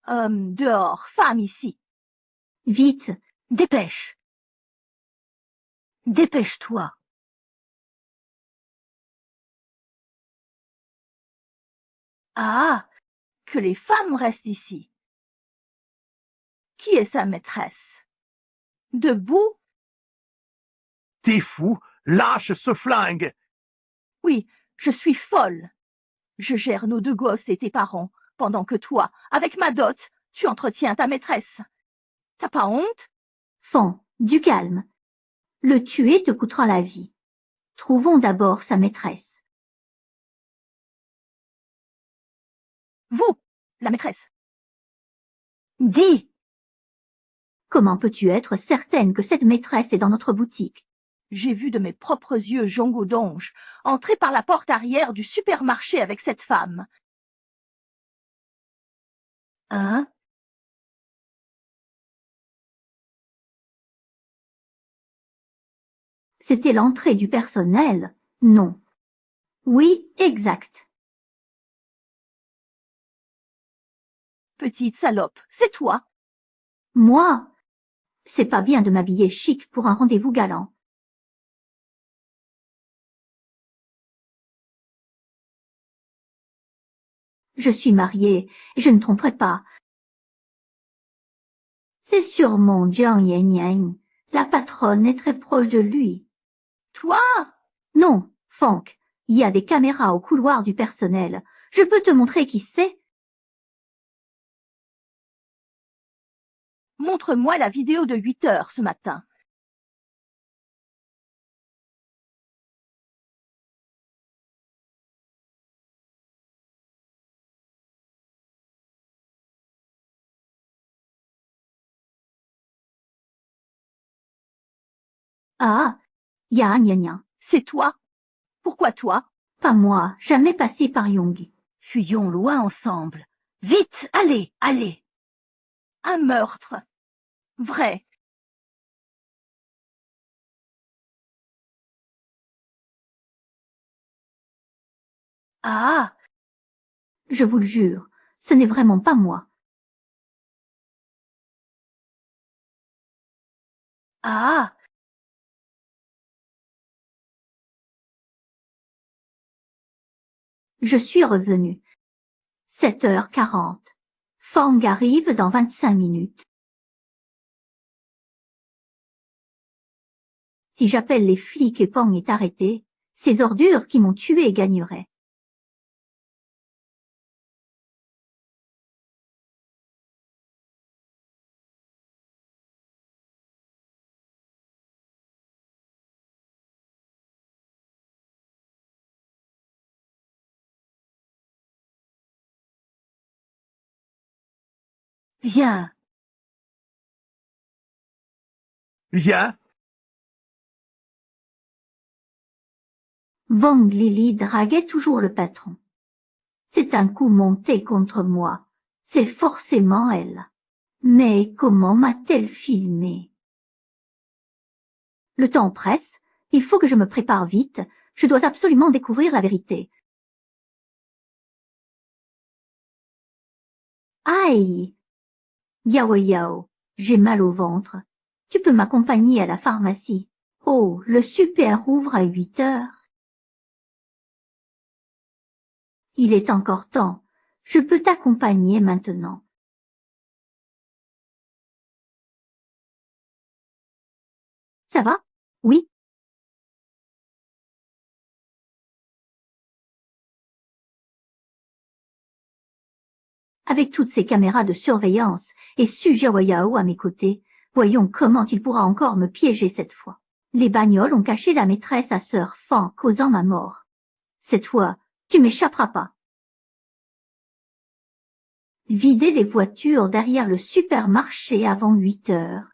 Dehors, femme ici. Vite, Dépêche. Dépêche-toi. Ah, que les femmes restent ici. Qui est sa maîtresse? Debout? T'es fou, lâche ce flingue. Oui, je suis folle. Je gère nos 2 gosses et tes parents, pendant que toi, avec ma dot, tu entretiens ta maîtresse. T'as pas honte? Fan, du calme. Le tuer te coûtera la vie. Trouvons d'abord sa maîtresse. Vous, la maîtresse. Dis! Comment peux-tu être certaine que cette maîtresse est dans notre boutique? J'ai vu de mes propres yeux Jongo Donge entrer par la porte arrière du supermarché avec cette femme. Hein? C'était l'entrée du personnel? Non. Oui, exact. Petite salope, c'est toi. Moi? C'est pas bien de m'habiller chic pour un rendez-vous galant. Je suis mariée, je ne tromperai pas. C'est sûrement Jiang Yanyan. La patronne est très proche de lui. Toi? Non, Fank, il y a des caméras au couloir du personnel. Je peux te montrer qui c'est? Montre-moi la vidéo de 8 heures ce matin. Ah, Yang Yanyan. C'est toi? Pourquoi toi? Pas moi, jamais passé par Yong. Fuyons loin ensemble. Vite, allez, allez. Un meurtre. Vrai. Ah, Je vous le jure, ce n'est vraiment pas moi. ah. Je suis revenu. 7h40. Fang arrive dans 25 minutes. Si j'appelle les flics et Pang est arrêté, ces ordures qui m'ont tué gagneraient. Viens. Viens. Wang Lili draguait toujours le patron. C'est un coup monté contre moi. C'est forcément elle. Mais comment m'a-t-elle filmé? Le temps presse. Il faut que je me prépare vite. Je dois absolument découvrir la vérité. Aïe! Yao Yao, j'ai mal au ventre. Tu peux m'accompagner à la pharmacie. Oh, le super ouvre à 8 heures. Il est encore temps. Je peux t'accompagner maintenant. Ça va? Oui. Avec toutes ces caméras de surveillance et Su Jiawayao à mes côtés, voyons comment il pourra encore me piéger cette fois. Les bagnoles ont caché la maîtresse à Sir Fan, causant ma mort. Cette fois, tu m'échapperas pas. Vider les voitures derrière le supermarché avant 8 heures.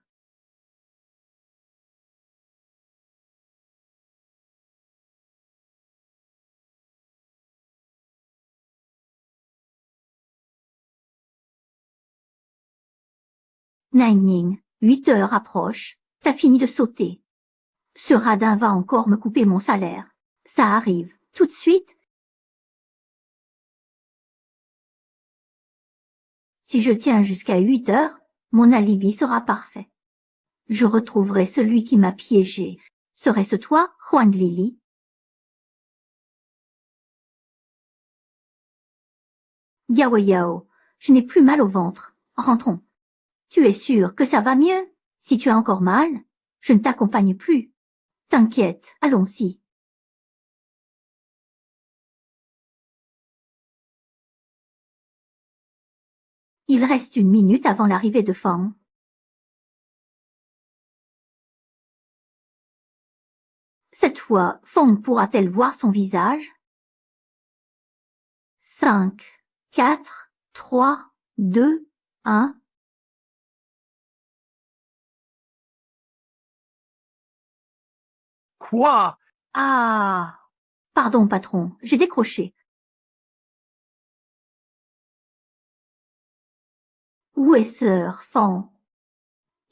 Ning, 8 heures approchent, t'as fini de sauter. Ce radin va encore me couper mon salaire. Ça arrive, tout de suite. Si je tiens jusqu'à 8 heures, mon alibi sera parfait. Je retrouverai celui qui m'a piégé. Serait-ce toi, Juan Lily? Yao Yao, je n'ai plus mal au ventre. Rentrons. Tu es sûr que ça va mieux? Si tu as encore mal, je ne t'accompagne plus. T'inquiète, allons-y. Il reste 1 minute avant l'arrivée de Fang. Cette fois, Fang pourra-t-elle voir son visage? 5, 4, 3, 2, 1. Quoi? Ah! Pardon, patron, j'ai décroché. Où est sœur Fang?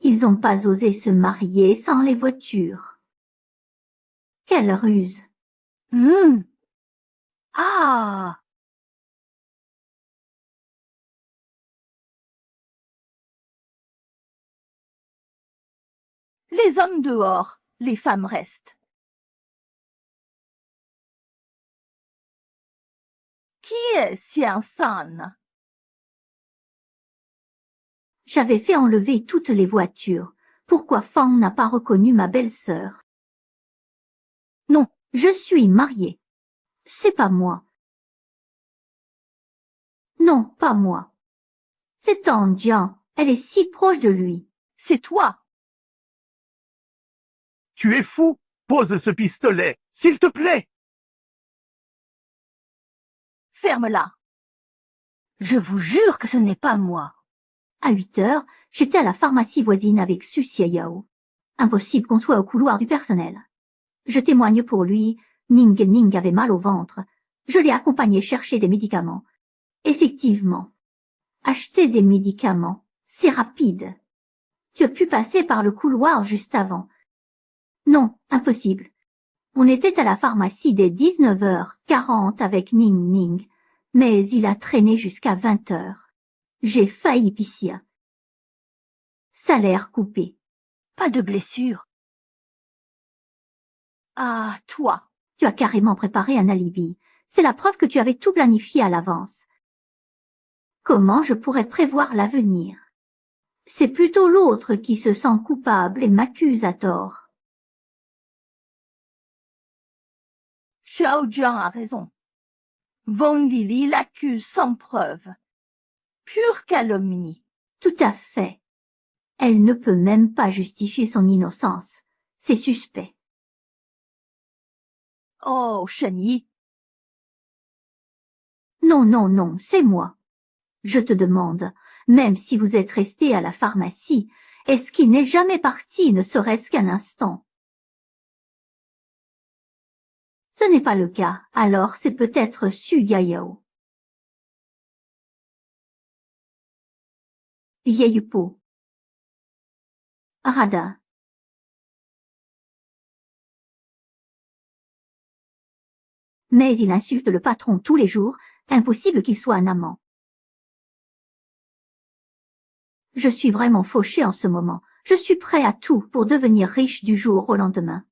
Ils n'ont pas osé se marier sans les voitures. Quelle ruse! Ah! Les hommes dehors, les femmes restent. Qui est Xian San? J'avais fait enlever toutes les voitures. Pourquoi Fang n'a pas reconnu ma belle-sœur? Non, je suis mariée. C'est pas moi. Non, pas moi. C'est Tang Jian. Elle est si proche de lui. C'est toi. Tu es fou? Pose ce pistolet, s'il te plaît. Ferme-la. Je vous jure que ce n'est pas moi. À 8 heures, j'étais à la pharmacie voisine avec Su Xiaoyao. Impossible qu'on soit au couloir du personnel. Je témoigne pour lui, Ning Ning avait mal au ventre. Je l'ai accompagné chercher des médicaments. Effectivement. Acheter des médicaments, c'est rapide. Tu as pu passer par le couloir juste avant. Non, impossible. On était à la pharmacie dès 19h40 avec Ning Ning, mais il a traîné jusqu'à 20h. J'ai failli pisser. Salaire coupé. Pas de blessure. Ah, toi. Tu as carrément préparé un alibi. C'est la preuve que tu avais tout planifié à l'avance. Comment je pourrais prévoir l'avenir? C'est plutôt l'autre qui se sent coupable et m'accuse à tort. Xiao Jian a raison. Wang Lili l'accuse sans preuve. Pure calomnie. Tout à fait. Elle ne peut même pas justifier son innocence. C'est suspect. Oh, Shen Yi. Non, non, non, c'est moi. Je te demande, même si vous êtes resté à la pharmacie, est-ce qu'il n'est jamais parti, ne serait-ce qu'un instant? Ce n'est pas le cas, alors c'est peut-être Su Yayao. Vieille peau. Radin. Mais il insulte le patron tous les jours, impossible qu'il soit un amant. Je suis vraiment fauché en ce moment. Je suis prêt à tout pour devenir riche du jour au lendemain.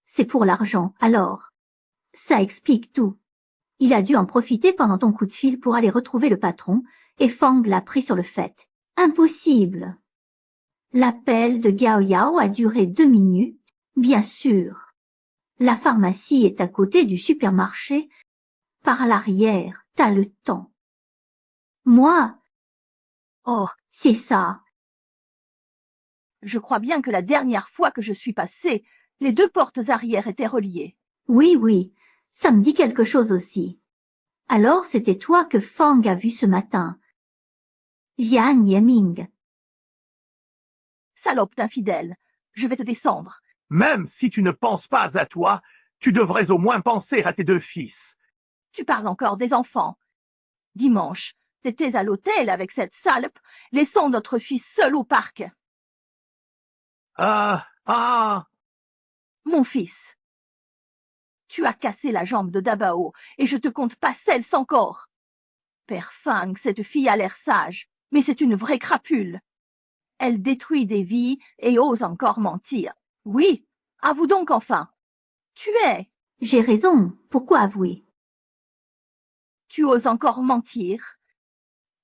C'est pour l'argent, alors. Ça explique tout. Il a dû en profiter pendant ton coup de fil pour aller retrouver le patron, et Fang l'a pris sur le fait. Impossible. L'appel de Gao Yao a duré 2 minutes, bien sûr. La pharmacie est à côté du supermarché. Par l'arrière, t'as le temps. Moi? Oh, c'est ça. Je crois bien que la dernière fois que je suis passée, les 2 portes arrière étaient reliées. Oui, oui, ça me dit quelque chose aussi. Alors c'était toi que Fang a vu ce matin. Jian Yeming. Salope d'infidèle, je vais te descendre. Même si tu ne penses pas à toi, tu devrais au moins penser à tes 2 fils. Tu parles encore des enfants. Dimanche, t'étais à l'hôtel avec cette salope, laissant notre fils seul au parc. Mon fils, tu as cassé la jambe de Dabao et je te compte pas celle sans corps. Père Fang, cette fille a l'air sage, mais c'est une vraie crapule. Elle détruit des vies et ose encore mentir. Oui, avoue donc enfin. Tu es. J'ai raison, pourquoi avouer? Tu oses encore mentir.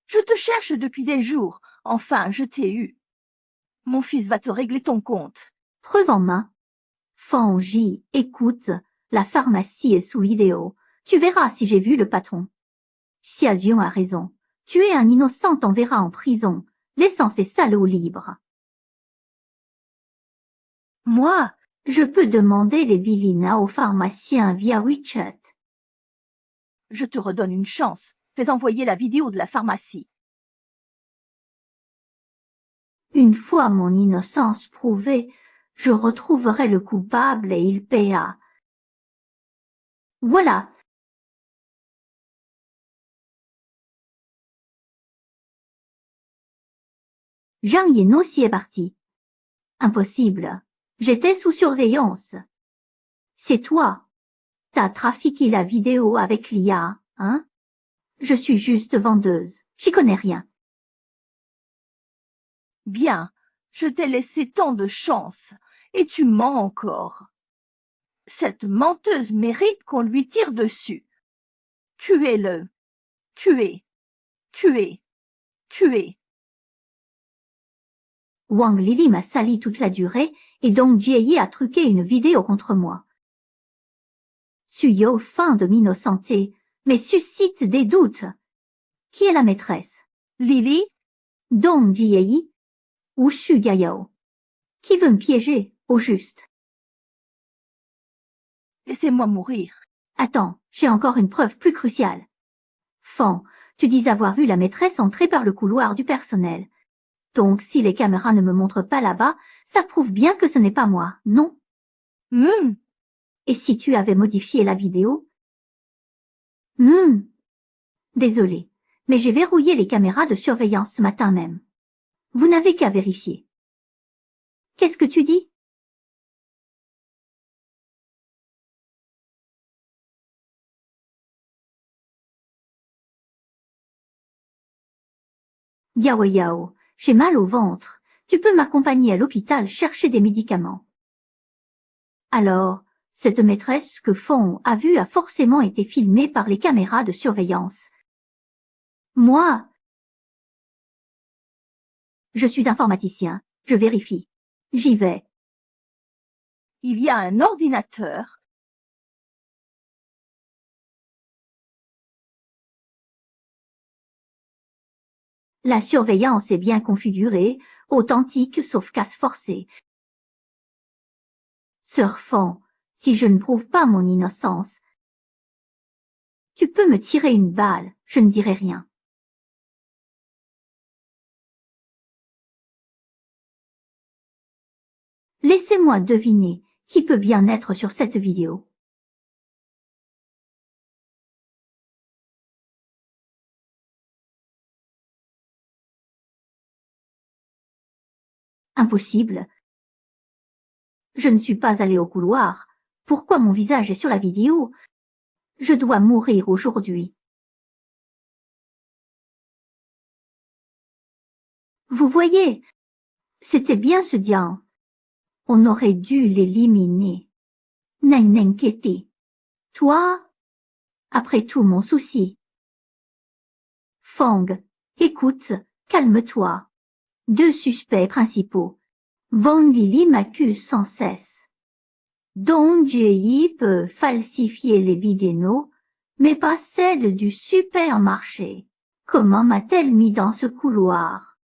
Je te cherche depuis des jours, enfin je t'ai eu. Mon fils va te régler ton compte. Preuve en main. Fangy, écoute, la pharmacie est sous vidéo. Tu verras si j'ai vu le patron. Xiaojian a raison. Tu es un innocent, t'enverras en prison, laissant ces salauds libres. Moi, je peux demander les Vilina au pharmacien via WeChat. Je te redonne une chance. Fais envoyer la vidéo de la pharmacie. Une fois mon innocence prouvée, je retrouverai le coupable et il paiera. Voilà. Zhang Yin aussi est parti. Impossible. J'étais sous surveillance. C'est toi. T'as trafiqué la vidéo avec l'IA, hein? Je suis juste vendeuse. J'y connais rien. Bien, je t'ai laissé tant de chance, et tu mens encore. Cette menteuse mérite qu'on lui tire dessus. Tuez-le. Tuez. Tuez. Tuez. Wang Lili m'a sali toute la durée et donc Jie a truqué une vidéo contre moi. Suyo feint de m'innocenter, mais suscite des doutes. Qui est la maîtresse? Lily? Dong Jie ou Xu Gayao? Qui veut me piéger, au juste? Laissez-moi mourir. Attends, j'ai encore une preuve plus cruciale. Fan, tu dis avoir vu la maîtresse entrer par le couloir du personnel. Donc si les caméras ne me montrent pas là-bas, ça prouve bien que ce n'est pas moi, non? Et si tu avais modifié la vidéo? Désolé, mais j'ai verrouillé les caméras de surveillance ce matin même. Vous n'avez qu'à vérifier. Qu'est-ce que tu dis? Yao Yao, j'ai mal au ventre. Tu peux m'accompagner à l'hôpital chercher des médicaments. Alors, cette maîtresse que Fong a vue a forcément été filmée par les caméras de surveillance. Moi, je suis informaticien, je vérifie. J'y vais. Il y a un ordinateur. La surveillance est bien configurée, authentique sauf casse forcée. Sœur Fong, si je ne prouve pas mon innocence, tu peux me tirer une balle, je ne dirai rien. Laissez-moi deviner qui peut bien être sur cette vidéo. Impossible. Je ne suis pas allé au couloir. Pourquoi mon visage est sur la vidéo? Je dois mourir aujourd'hui. Vous voyez, c'était bien ce Dian. On aurait dû l'éliminer. N'inquiétez. Toi, après tout mon souci. Fong, écoute, calme-toi. 2 suspects principaux. Wang Lili m'accuse sans cesse. Dong Jie peut falsifier les vidéos, mais pas celles du supermarché. Comment m'a-t-elle mis dans ce couloir?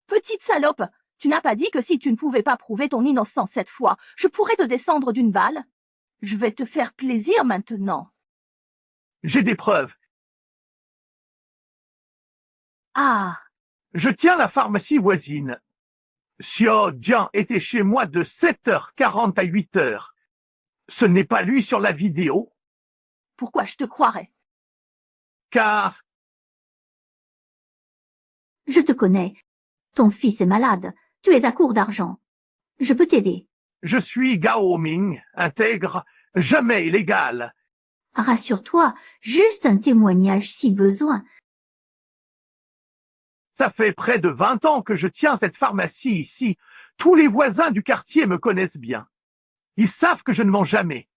Petite salope, tu n'as pas dit que si tu ne pouvais pas prouver ton innocence cette fois, je pourrais te descendre d'une balle? Je vais te faire plaisir maintenant. J'ai des preuves. Ah! Je tiens la pharmacie voisine. Xiao Jian était chez moi de 7h40 à 8h. Ce n'est pas lui sur la vidéo. Pourquoi je te croirais? Car... Je te connais. Ton fils est malade. Tu es à court d'argent. Je peux t'aider. Je suis Gao Ming, intègre, jamais illégal. Rassure-toi, juste un témoignage si besoin. Ça fait près de 20 ans que je tiens cette pharmacie ici. Tous les voisins du quartier me connaissent bien. Ils savent que je ne mens jamais.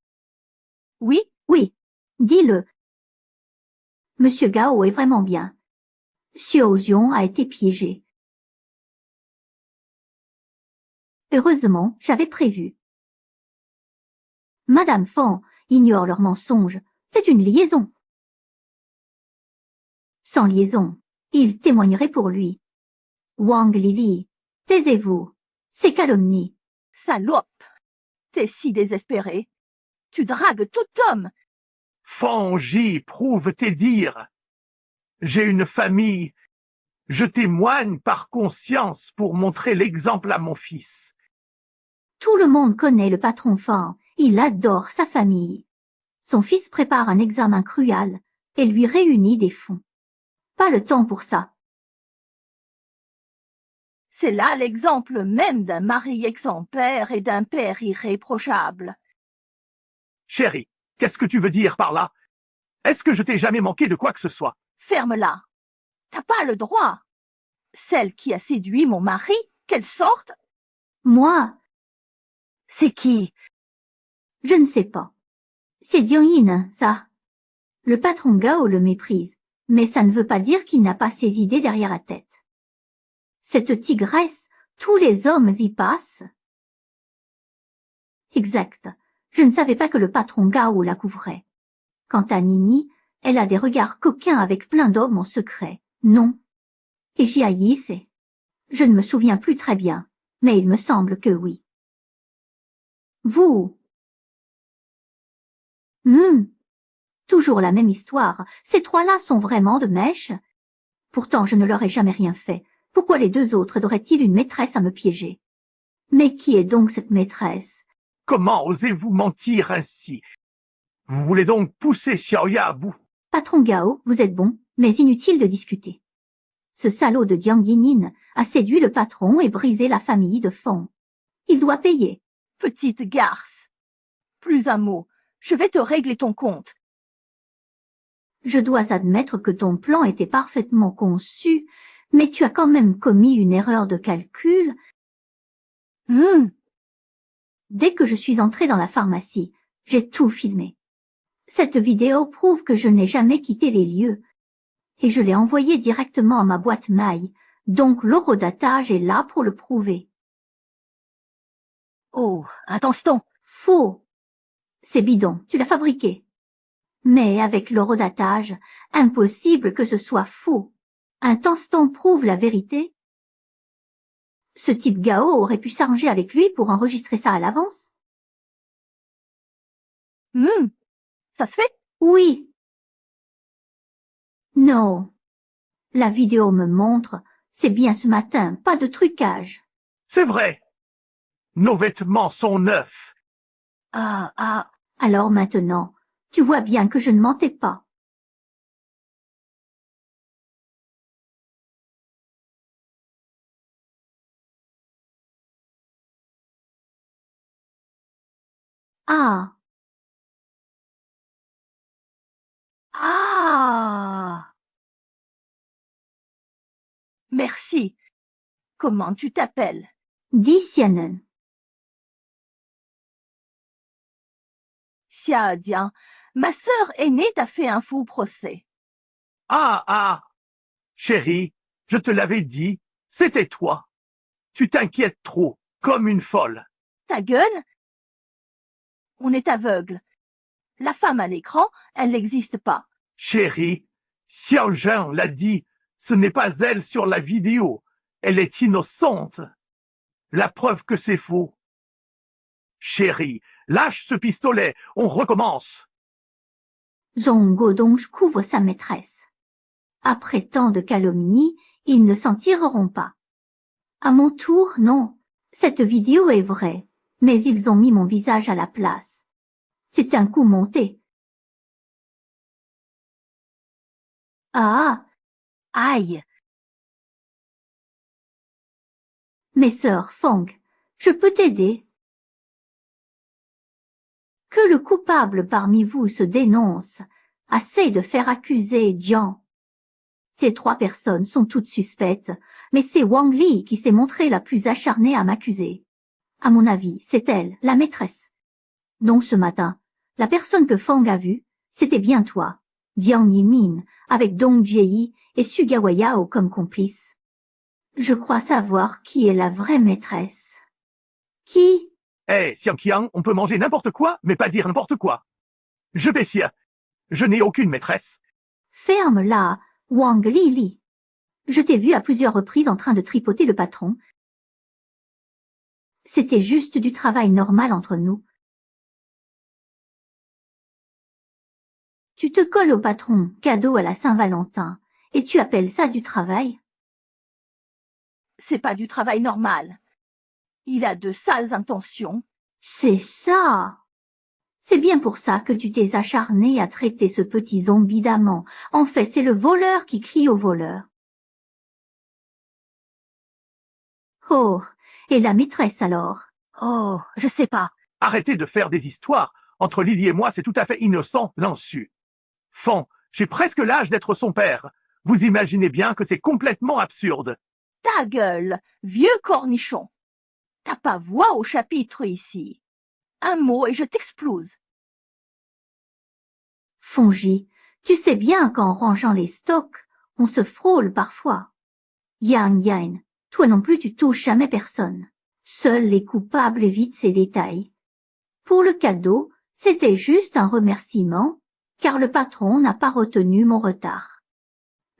Oui, Oui, dis-le. Monsieur Gao est vraiment bien. Xiao Ziong a été piégé. Heureusement, j'avais prévu. Madame Fang ignore leurs mensonges. C'est une liaison. Sans liaison, il témoignerait pour lui. Wang Lili, taisez-vous. C'est calomnie. salope. T'es si désespéré. Tu dragues tout homme. Fangy, prouve tes dires. J'ai une famille. Je témoigne par conscience pour montrer l'exemple à mon fils. Tout le monde connaît le patron Fang. Il adore sa famille. Son fils prépare un examen cruel et lui réunit des fonds. Pas le temps pour ça. C'est là l'exemple même d'un mari exemplaire et d'un père irréprochable. Chérie, qu'est-ce que tu veux dire par là? Est-ce que je t'ai jamais manqué de quoi que ce soit? Ferme-la. T'as pas le droit. Celle qui a séduit mon mari, qu'elle sorte? Moi, C'est qui? je ne sais pas. C'est Jiang Yin, ça. Le patron Gao le méprise, mais ça ne veut pas dire qu'il n'a pas ses idées derrière la tête. Cette tigresse, tous les hommes y passent. Exact. Je ne savais pas que le patron Gao la couvrait. Quant à Nini, elle a des regards coquins avec plein d'hommes en secret. Non. Et Jiayi, c'est... Je ne me souviens plus très bien, mais il me semble que oui. Vous... Toujours la même histoire. Ces trois-là sont vraiment de mèche. Pourtant, je ne leur ai jamais rien fait. Pourquoi les deux autres auraient-ils une maîtresse à me piéger? Mais qui est donc cette maîtresse? Comment osez-vous mentir ainsi? Vous voulez donc pousser Xiaoya à bout? Patron Gao, vous êtes bon, mais inutile de discuter. Ce salaud de Jiang Yinin a séduit le patron et brisé la famille de Fang. Il doit payer. Petite garce. Plus un mot. Je vais te régler ton compte. Je dois admettre que ton plan était parfaitement conçu, mais tu as quand même commis une erreur de calcul. Dès que je suis entrée dans la pharmacie, j'ai tout filmé. Cette vidéo prouve que je n'ai jamais quitté les lieux, et je l'ai envoyée directement à ma boîte mail, donc l'horodatage est là pour le prouver. Oh, attention. Faux. C'est bidon, tu l'as fabriqué. Mais avec l'horodatage, impossible que ce soit faux. Un Tanston prouve la vérité. Ce type Gao aurait pu s'arranger avec lui pour enregistrer ça à l'avance. Ça se fait? Oui. Non. La vidéo me montre, c'est bien ce matin, pas de trucage. C'est vrai. Nos vêtements sont neufs. Ah. Alors maintenant, tu vois bien que je ne mentais pas. Ah. Merci. Comment tu t'appelles? Dis Xianen. Xiajian, ma sœur aînée t'a fait un faux procès. Ah. Chérie, je te l'avais dit, c'était toi. Tu t'inquiètes trop, comme une folle. Ta gueule? On est aveugle. La femme à l'écran, elle n'existe pas. Chérie, Xiao Zhen l'a dit, ce n'est pas elle sur la vidéo. Elle est innocente. La preuve que c'est faux. Chérie, lâche ce pistolet, on recommence. Zhong Godong couvre sa maîtresse. Après tant de calomnies, ils ne s'en tireront pas. À mon tour, non. Cette vidéo est vraie, mais ils ont mis mon visage à la place. C'est un coup monté. Ah, Aïe! mes sœurs Fang, je peux t'aider. Que le coupable parmi vous se dénonce, assez de faire accuser Jiang. Ces 3 personnes sont toutes suspectes, mais c'est Wang Li qui s'est montrée la plus acharnée à m'accuser. À mon avis, c'est elle, la maîtresse. Donc ce matin, la personne que Fang a vue, c'était bien toi, Jiang Yimin, avec Dong Jieyi et Sugawa Yao comme complices. Je crois savoir qui est la vraie maîtresse. Qui? Eh, Xiang Qiang, on peut manger n'importe quoi, mais pas dire n'importe quoi. Je Bessia, je n'ai aucune maîtresse. Ferme-la, Wang Lili. Je t'ai vu à plusieurs reprises en train de tripoter le patron. C'était juste du travail normal entre nous. Tu te colles au patron, cadeau à la Saint-Valentin, et tu appelles ça du travail? C'est pas du travail normal. Il a de sales intentions. C'est ça. C'est bien pour ça que tu t'es acharné à traiter ce petit zombie d'amant. En fait, c'est le voleur qui crie au voleur. Oh, et la maîtresse alors? Oh, je sais pas. Arrêtez de faire des histoires. Entre Lily et moi, c'est tout à fait innocent, Lansu. Fan, j'ai presque l'âge d'être son père. Vous imaginez bien que c'est complètement absurde. Ta gueule, vieux cornichon. T'as pas voix au chapitre ici. Un mot et je t'explose. Fongy, tu sais bien qu'en rangeant les stocks, on se frôle parfois. Yang Yan, toi non plus tu touches jamais personne. Seuls les coupables évitent ces détails. Pour le cadeau, c'était juste un remerciement, car le patron n'a pas retenu mon retard.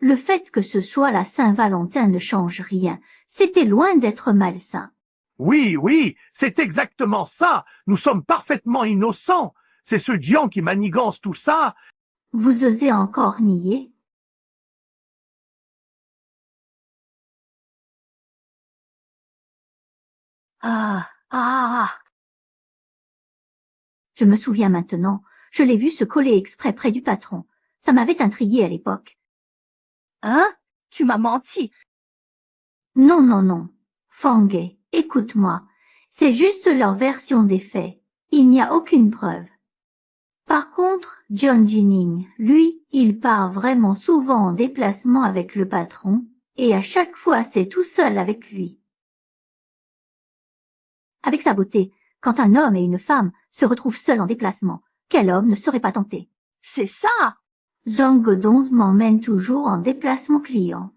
Le fait que ce soit la Saint-Valentin ne change rien, c'était loin d'être malsain. Oui, oui, c'est exactement ça. Nous sommes parfaitement innocents. C'est ce Jiang qui manigance tout ça. Vous osez encore nier? Ah. Je me souviens maintenant, je l'ai vu se coller exprès près du patron. Ça m'avait intrigué à l'époque. Hein? Tu m'as menti. Non, non, non. Fangé, écoute-moi. C'est juste leur version des faits. Il n'y a aucune preuve. Par contre, John Jinning, lui, il part vraiment souvent en déplacement avec le patron, et à chaque fois c'est tout seul avec lui. Avec sa beauté, quand un homme et une femme se retrouvent seuls en déplacement, quel homme ne serait pas tenté? C'est ça. Zhang Godong m'emmène toujours en déplacement client.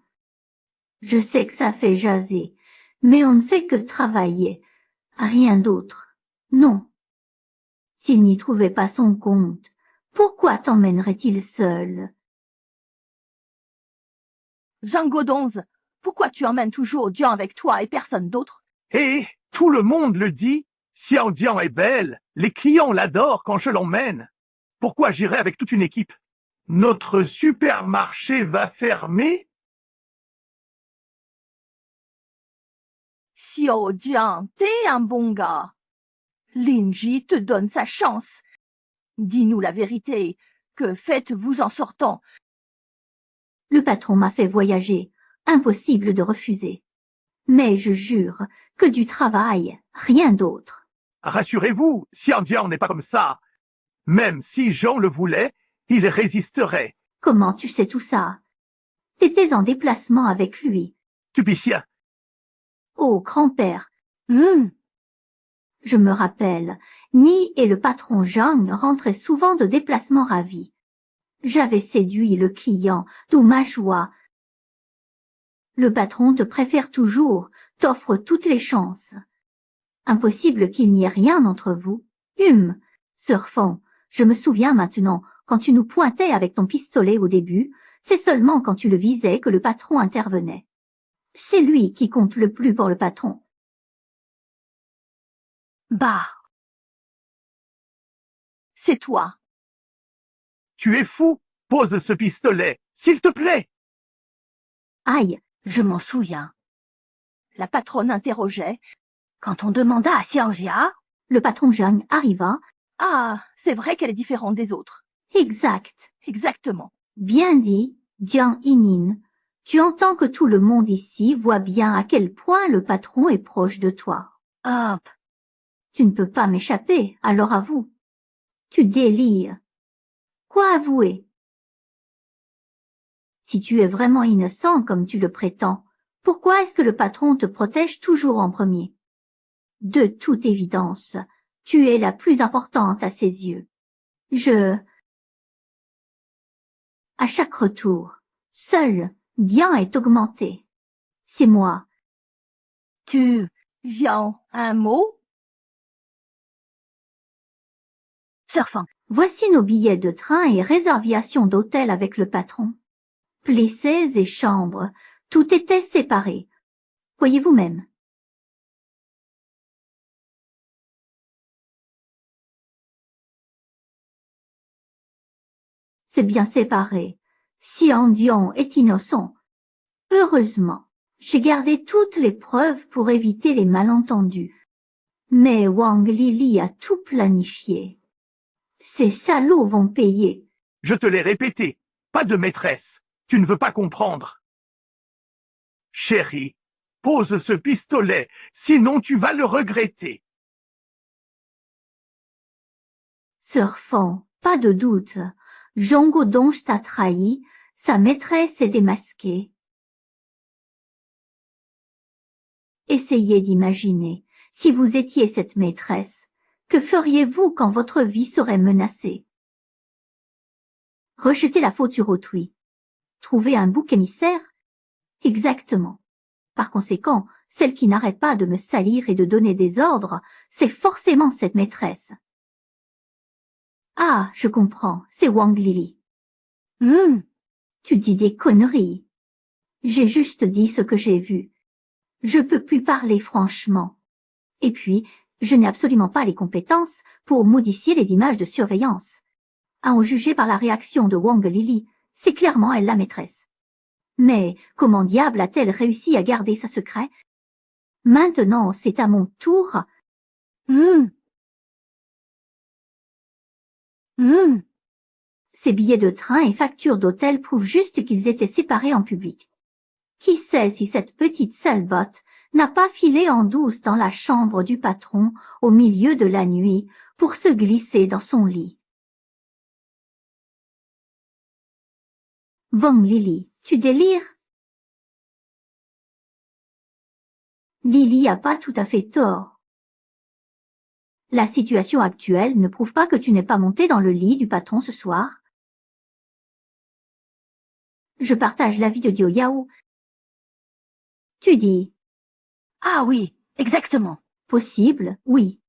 Je sais que ça fait jaser, mais on ne fait que travailler, rien d'autre. Non. S'il n'y trouvait pas son compte, pourquoi t'emmènerait-il seul? Zhang Godong, pourquoi tu emmènes toujours Jiang avec toi et personne d'autre? Et tout le monde le dit. Xiao Jiang est belle. Les clients l'adorent quand je l'emmène. Pourquoi j'irai avec toute une équipe? Notre supermarché va fermer? Xiao Jiang, t'es un bon gars. Linji te donne sa chance. Dis-nous la vérité. Que faites-vous en sortant? Le patron m'a fait voyager. Impossible de refuser. Mais je jure que du travail, rien d'autre. Rassurez-vous, Xiao Jiang n'est pas comme ça. Même si Jean le voulait, il résisterait. Comment tu sais tout ça? T'étais en déplacement avec lui. Tupicien. Oh, grand-père. Je me rappelle, Ni et le patron Zhang rentraient souvent de déplacements ravis. J'avais séduit le client, d'où ma joie. Le patron te préfère toujours, t'offre toutes les chances. Impossible qu'il n'y ait rien entre vous. Sœur Fang, je me souviens maintenant, quand tu nous pointais avec ton pistolet au début, c'est seulement quand tu le visais que le patron intervenait. C'est lui qui compte le plus pour le patron. Bah. C'est toi. Tu es fou. Pose ce pistolet, s'il te plaît. Aïe, je m'en souviens. La patronne interrogeait. Quand on demanda à Xiangjia, le patron Zhang arriva. Ah, c'est vrai qu'elle est différente des autres. Exact. Exactement. Bien dit, Jiang Yinin. Tu entends que tout le monde ici voit bien à quel point le patron est proche de toi. Hop. Tu ne peux pas m'échapper, alors avoue. Tu délires. Quoi avouer? Si tu es vraiment innocent comme tu le prétends, pourquoi est-ce que le patron te protège toujours en premier? De toute évidence, tu es la plus importante à ses yeux. À chaque retour, seul, Dian est augmenté. C'est moi. Tu viens un mot? Serfin. Voici nos billets de train et réservation d'hôtel avec le patron. Plesses et chambres, tout était séparé. Voyez vous-même. C'est bien séparé. Si Dian est innocent. Heureusement, j'ai gardé toutes les preuves pour éviter les malentendus. Mais Wang Lili a tout planifié. Ces salauds vont payer. Je te l'ai répété, pas de maîtresse. Tu ne veux pas comprendre. Chérie, pose ce pistolet, sinon tu vas le regretter. Surfant, pas de doute, Jongo Donge t'a trahi, sa maîtresse est démasquée. Essayez d'imaginer, si vous étiez cette maîtresse, que feriez-vous quand votre vie serait menacée? Rejeter la faute sur autrui. Trouver un bouc émissaire? Exactement. Par conséquent, celle qui n'arrête pas de me salir et de donner des ordres, c'est forcément cette maîtresse. Ah, je comprends, c'est Wang Lili. Tu dis des conneries. J'ai juste dit ce que j'ai vu. Je peux plus parler franchement. Et puis, je n'ai absolument pas les compétences pour modifier les images de surveillance. À en juger par la réaction de Wang Lili, c'est clairement elle la maîtresse. Mais comment diable a-t-elle réussi à garder sa secret? Maintenant, c'est à mon tour. Ces billets de train et factures d'hôtel prouvent juste qu'ils étaient séparés en public. Qui sait si cette petite salebotte n'a pas filé en douce dans la chambre du patron au milieu de la nuit pour se glisser dans son lit. Wang Lili, tu délires? Lili a pas tout à fait tort. La situation actuelle ne prouve pas que tu n'es pas monté dans le lit du patron ce soir. Je partage l'avis de Dio Yao. Tu dis. Ah oui, exactement. Possible, oui.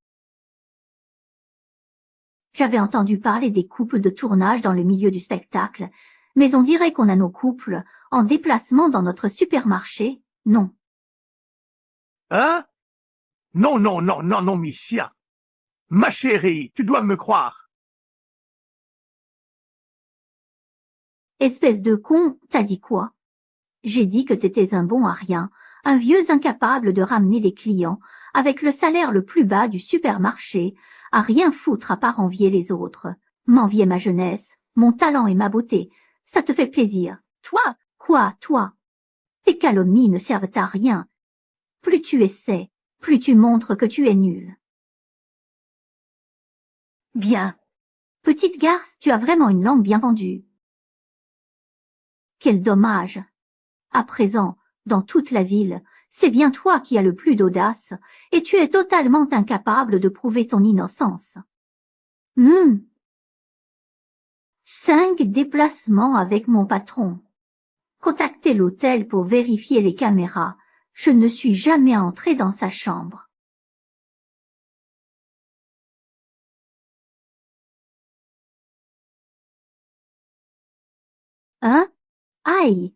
J'avais entendu parler des couples de tournage dans le milieu du spectacle, mais on dirait qu'on a nos couples en déplacement dans notre supermarché, non. Hein? Non, non, non, non, non, Missia. Ma chérie, tu dois me croire. Espèce de con, t'as dit quoi? J'ai dit que t'étais un bon à rien, un vieux incapable de ramener des clients, avec le salaire le plus bas du supermarché, à rien foutre à part envier les autres. M'envier ma jeunesse, mon talent et ma beauté, ça te fait plaisir. Toi? Quoi, toi? Tes calomnies ne servent à rien. Plus tu essaies, plus tu montres que tu es nul. Bien. Petite garce, tu as vraiment une langue bien pendue. Quel dommage. À présent, dans toute la ville, c'est bien toi qui as le plus d'audace, et tu es totalement incapable de prouver ton innocence. 5 déplacements avec mon patron. Contactez l'hôtel pour vérifier les caméras. Je ne suis jamais entré dans sa chambre. Hein? Aïe!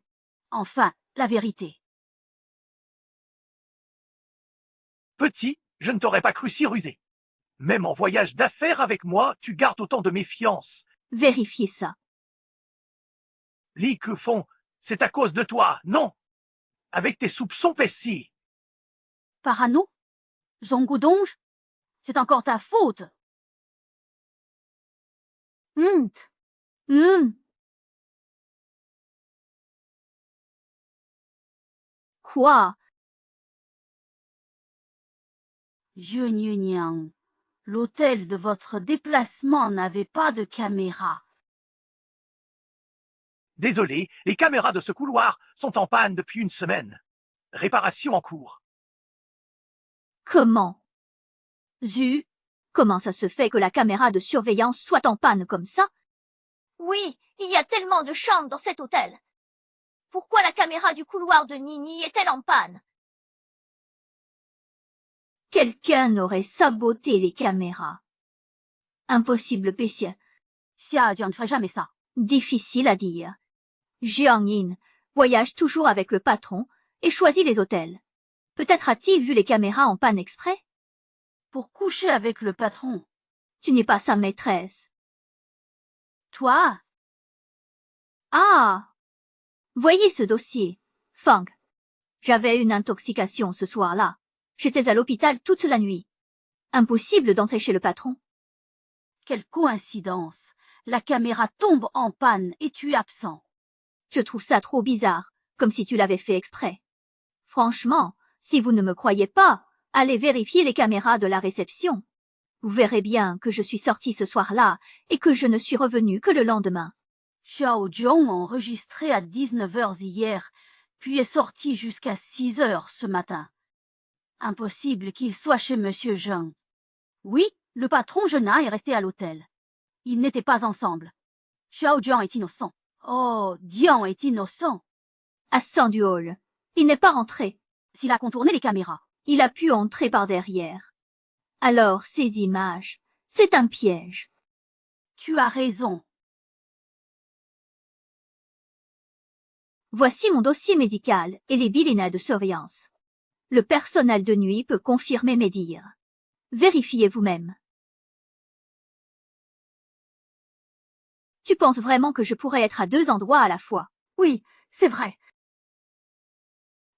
Enfin, la vérité. Petit, je ne t'aurais pas cru si rusé. Même en voyage d'affaires avec moi, tu gardes autant de méfiance. Vérifiez ça. Li Kefong, c'est à cause de toi, non? Avec tes soupçons pessis. Parano? Zongoudonge? C'est encore ta faute. Quoi? Je Niang, L'hôtel de votre déplacement n'avait pas de caméra. Désolé, les caméras de ce couloir sont en panne depuis une semaine. Réparation en cours. Comment? Zut, Comment ça se fait que la caméra de surveillance soit en panne comme ça? Oui, il y a tellement de chambres dans cet hôtel. Pourquoi la caméra du couloir de Nini est-elle en panne? Quelqu'un aurait saboté les caméras. Impossible, Pessia. Xiaojiang ne ferait jamais ça. Difficile à dire. Jiang Yin voyage toujours avec le patron et choisit les hôtels. Peut-être a-t-il vu les caméras en panne exprès? Pour coucher avec le patron. Tu n'es pas sa maîtresse. Toi? Ah! Voyez ce dossier. Fang. J'avais une intoxication ce soir-là. J'étais à l'hôpital toute la nuit. Impossible d'entrer chez le patron. Quelle coïncidence. La caméra tombe en panne et tu es absent. Je trouve ça trop bizarre, comme si tu l'avais fait exprès. Franchement, si vous ne me croyez pas, allez vérifier les caméras de la réception. Vous verrez bien que je suis sortie ce soir-là et que je ne suis revenue que le lendemain. Xiaojiang a enregistré à 19h hier, puis est sorti jusqu'à 6h ce matin. Impossible qu'il soit chez Monsieur Zheng. Oui, le patron Zhena est resté à l'hôtel. Ils n'étaient pas ensemble. Xiaojiang est innocent. Oh, Dian est innocent. À San du hall. Il n'est pas rentré. S'il a contourné les caméras. Il a pu entrer par derrière. Alors, ces images, c'est un piège. Tu as raison. Voici mon dossier médical et les bilans de surveillance. Le personnel de nuit peut confirmer mes dires. Vérifiez vous-même. Tu penses vraiment que je pourrais être à 2 endroits à la fois? Oui, c'est vrai.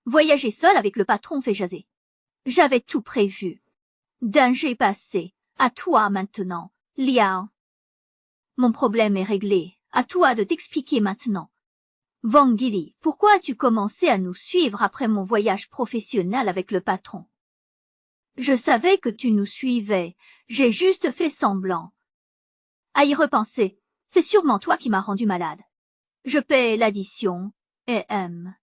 Voyager seul avec le patron fait jaser. J'avais tout prévu. Danger passé. À toi maintenant, Liao. Mon problème est réglé. À toi de t'expliquer maintenant. Wang Yili, pourquoi as-tu commencé à nous suivre après mon voyage professionnel avec le patron? Je savais que tu nous suivais. J'ai juste fait semblant. À y repenser, c'est sûrement toi qui m'as rendu malade. Je paie l'addition et aime.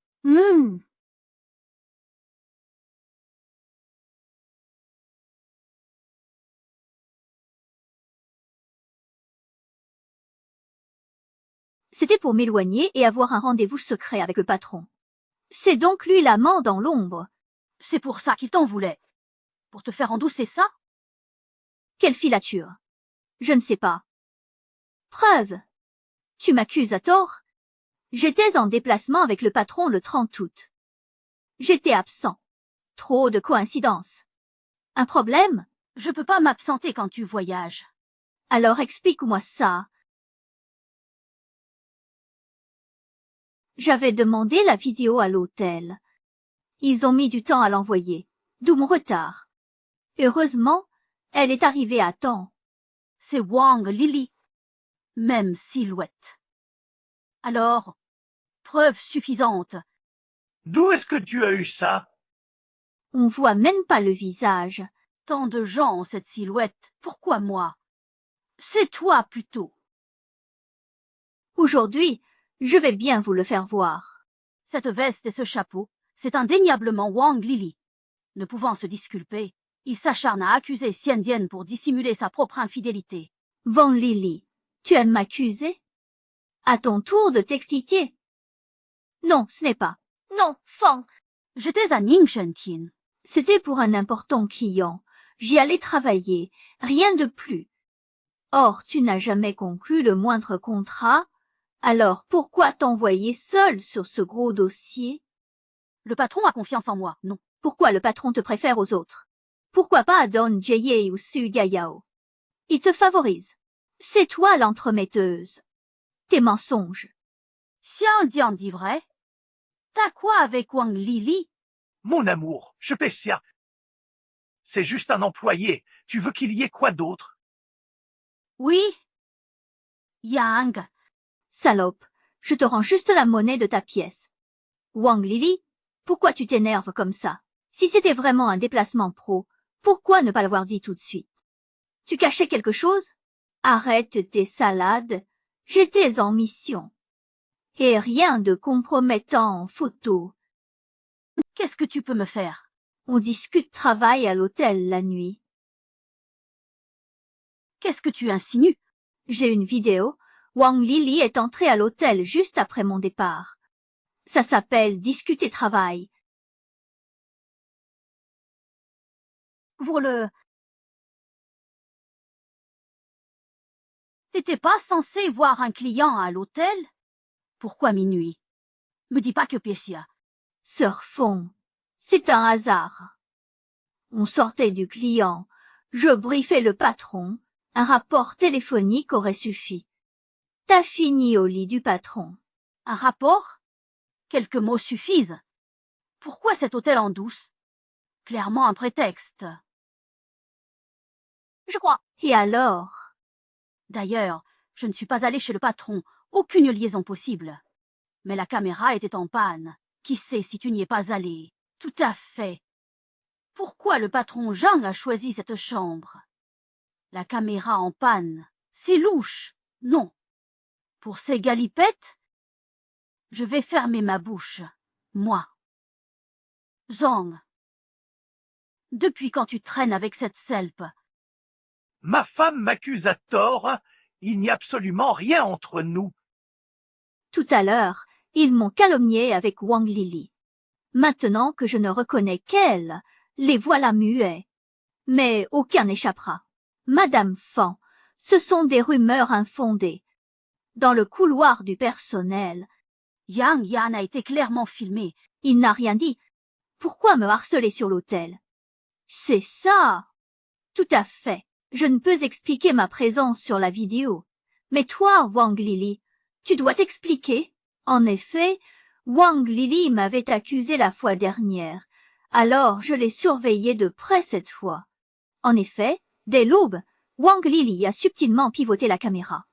C'était pour m'éloigner et avoir un rendez-vous secret avec le patron. C'est donc lui l'amant dans l'ombre. C'est pour ça qu'il t'en voulait. Pour te faire endosser ça? Quelle filature? Je ne sais pas. Preuve. Tu m'accuses à tort? J'étais en déplacement avec le patron le 30 août. J'étais absent. Trop de coïncidences. Un problème? Je peux pas m'absenter quand tu voyages. Alors explique-moi ça. J'avais demandé la vidéo à l'hôtel. Ils ont mis du temps à l'envoyer, d'où mon retard. Heureusement, elle est arrivée à temps. C'est Wang Lili. Même silhouette. Alors, preuve suffisante. D'où est-ce que tu as eu ça? On voit même pas le visage. Tant de gens ont cette silhouette. Pourquoi moi? C'est toi plutôt. Aujourd'hui, je vais bien vous le faire voir. Cette veste et ce chapeau, c'est indéniablement Wang Lili. Ne pouvant se disculper, il s'acharne à accuser Xiandian pour dissimuler sa propre infidélité. Wang Lili, tu aimes m'accuser? À ton tour de t'expliquer. Non, ce n'est pas. Non, Fang. J'étais à Ningshentien. C'était pour un important client. J'y allais travailler, rien de plus. Or, tu n'as jamais conclu le moindre contrat. Alors, pourquoi t'envoyer seul sur ce gros dossier? Le patron a confiance en moi, non. Pourquoi le patron te préfère aux autres? Pourquoi pas à Don Jie ou Su Gayao? Il te favorise. C'est toi l'entremetteuse. Tes mensonges. Xiandian dit vrai? T'as quoi avec Wang Lili? Mon amour, je paie ça. C'est juste un employé. Tu veux qu'il y ait quoi d'autre? Oui. Yang. Salope, je te rends juste la monnaie de ta pièce. Wang Lili, pourquoi tu t'énerves comme ça? Si c'était vraiment un déplacement pro, pourquoi ne pas l'avoir dit tout de suite? Tu cachais quelque chose? Arrête tes salades, j'étais en mission. Et rien de compromettant en photo. Qu'est-ce que tu peux me faire? On discute travail à l'hôtel la nuit. Qu'est-ce que tu insinues? J'ai une vidéo. Wang Lili est entrée à l'hôtel juste après mon départ. Ça s'appelle discuter travail. Pour le... T'étais pas censé voir un client à l'hôtel? Pourquoi minuit? Me dis pas que Pessia. Sœur Fong, c'est un hasard. On sortait du client, je briefais le patron, un rapport téléphonique aurait suffi. T'as fini au lit du patron. Un rapport? Quelques mots suffisent. Pourquoi cet hôtel en douce? Clairement un prétexte. Je crois. Et alors? D'ailleurs, je ne suis pas allée chez le patron, aucune liaison possible. Mais la caméra était en panne. Qui sait si tu n'y es pas allé? Tout à fait. Pourquoi le patron Zhang a choisi cette chambre? La caméra en panne, c'est louche, non. Pour ces galipettes, je vais fermer ma bouche, moi. Zhang, depuis quand tu traînes avec cette selpe? Ma femme m'accuse à tort. Il n'y a absolument rien entre nous. Tout à l'heure, ils m'ont calomnié avec Wang Lili. Maintenant que je ne reconnais qu'elle, les voilà muets. Mais aucun n'échappera. Madame Fan, ce sont des rumeurs infondées. Dans le couloir du personnel, Yang Yan a été clairement filmé. il n'a rien dit. Pourquoi me harceler sur l'hôtel? C'est ça. Tout à fait. Je ne peux expliquer ma présence sur la vidéo. Mais toi, Wang Lili, tu dois t'expliquer. En effet, Wang Lili m'avait accusé la fois dernière. Alors je l'ai surveillé de près cette fois. En effet, dès l'aube, Wang Lili a subtilement pivoté la caméra.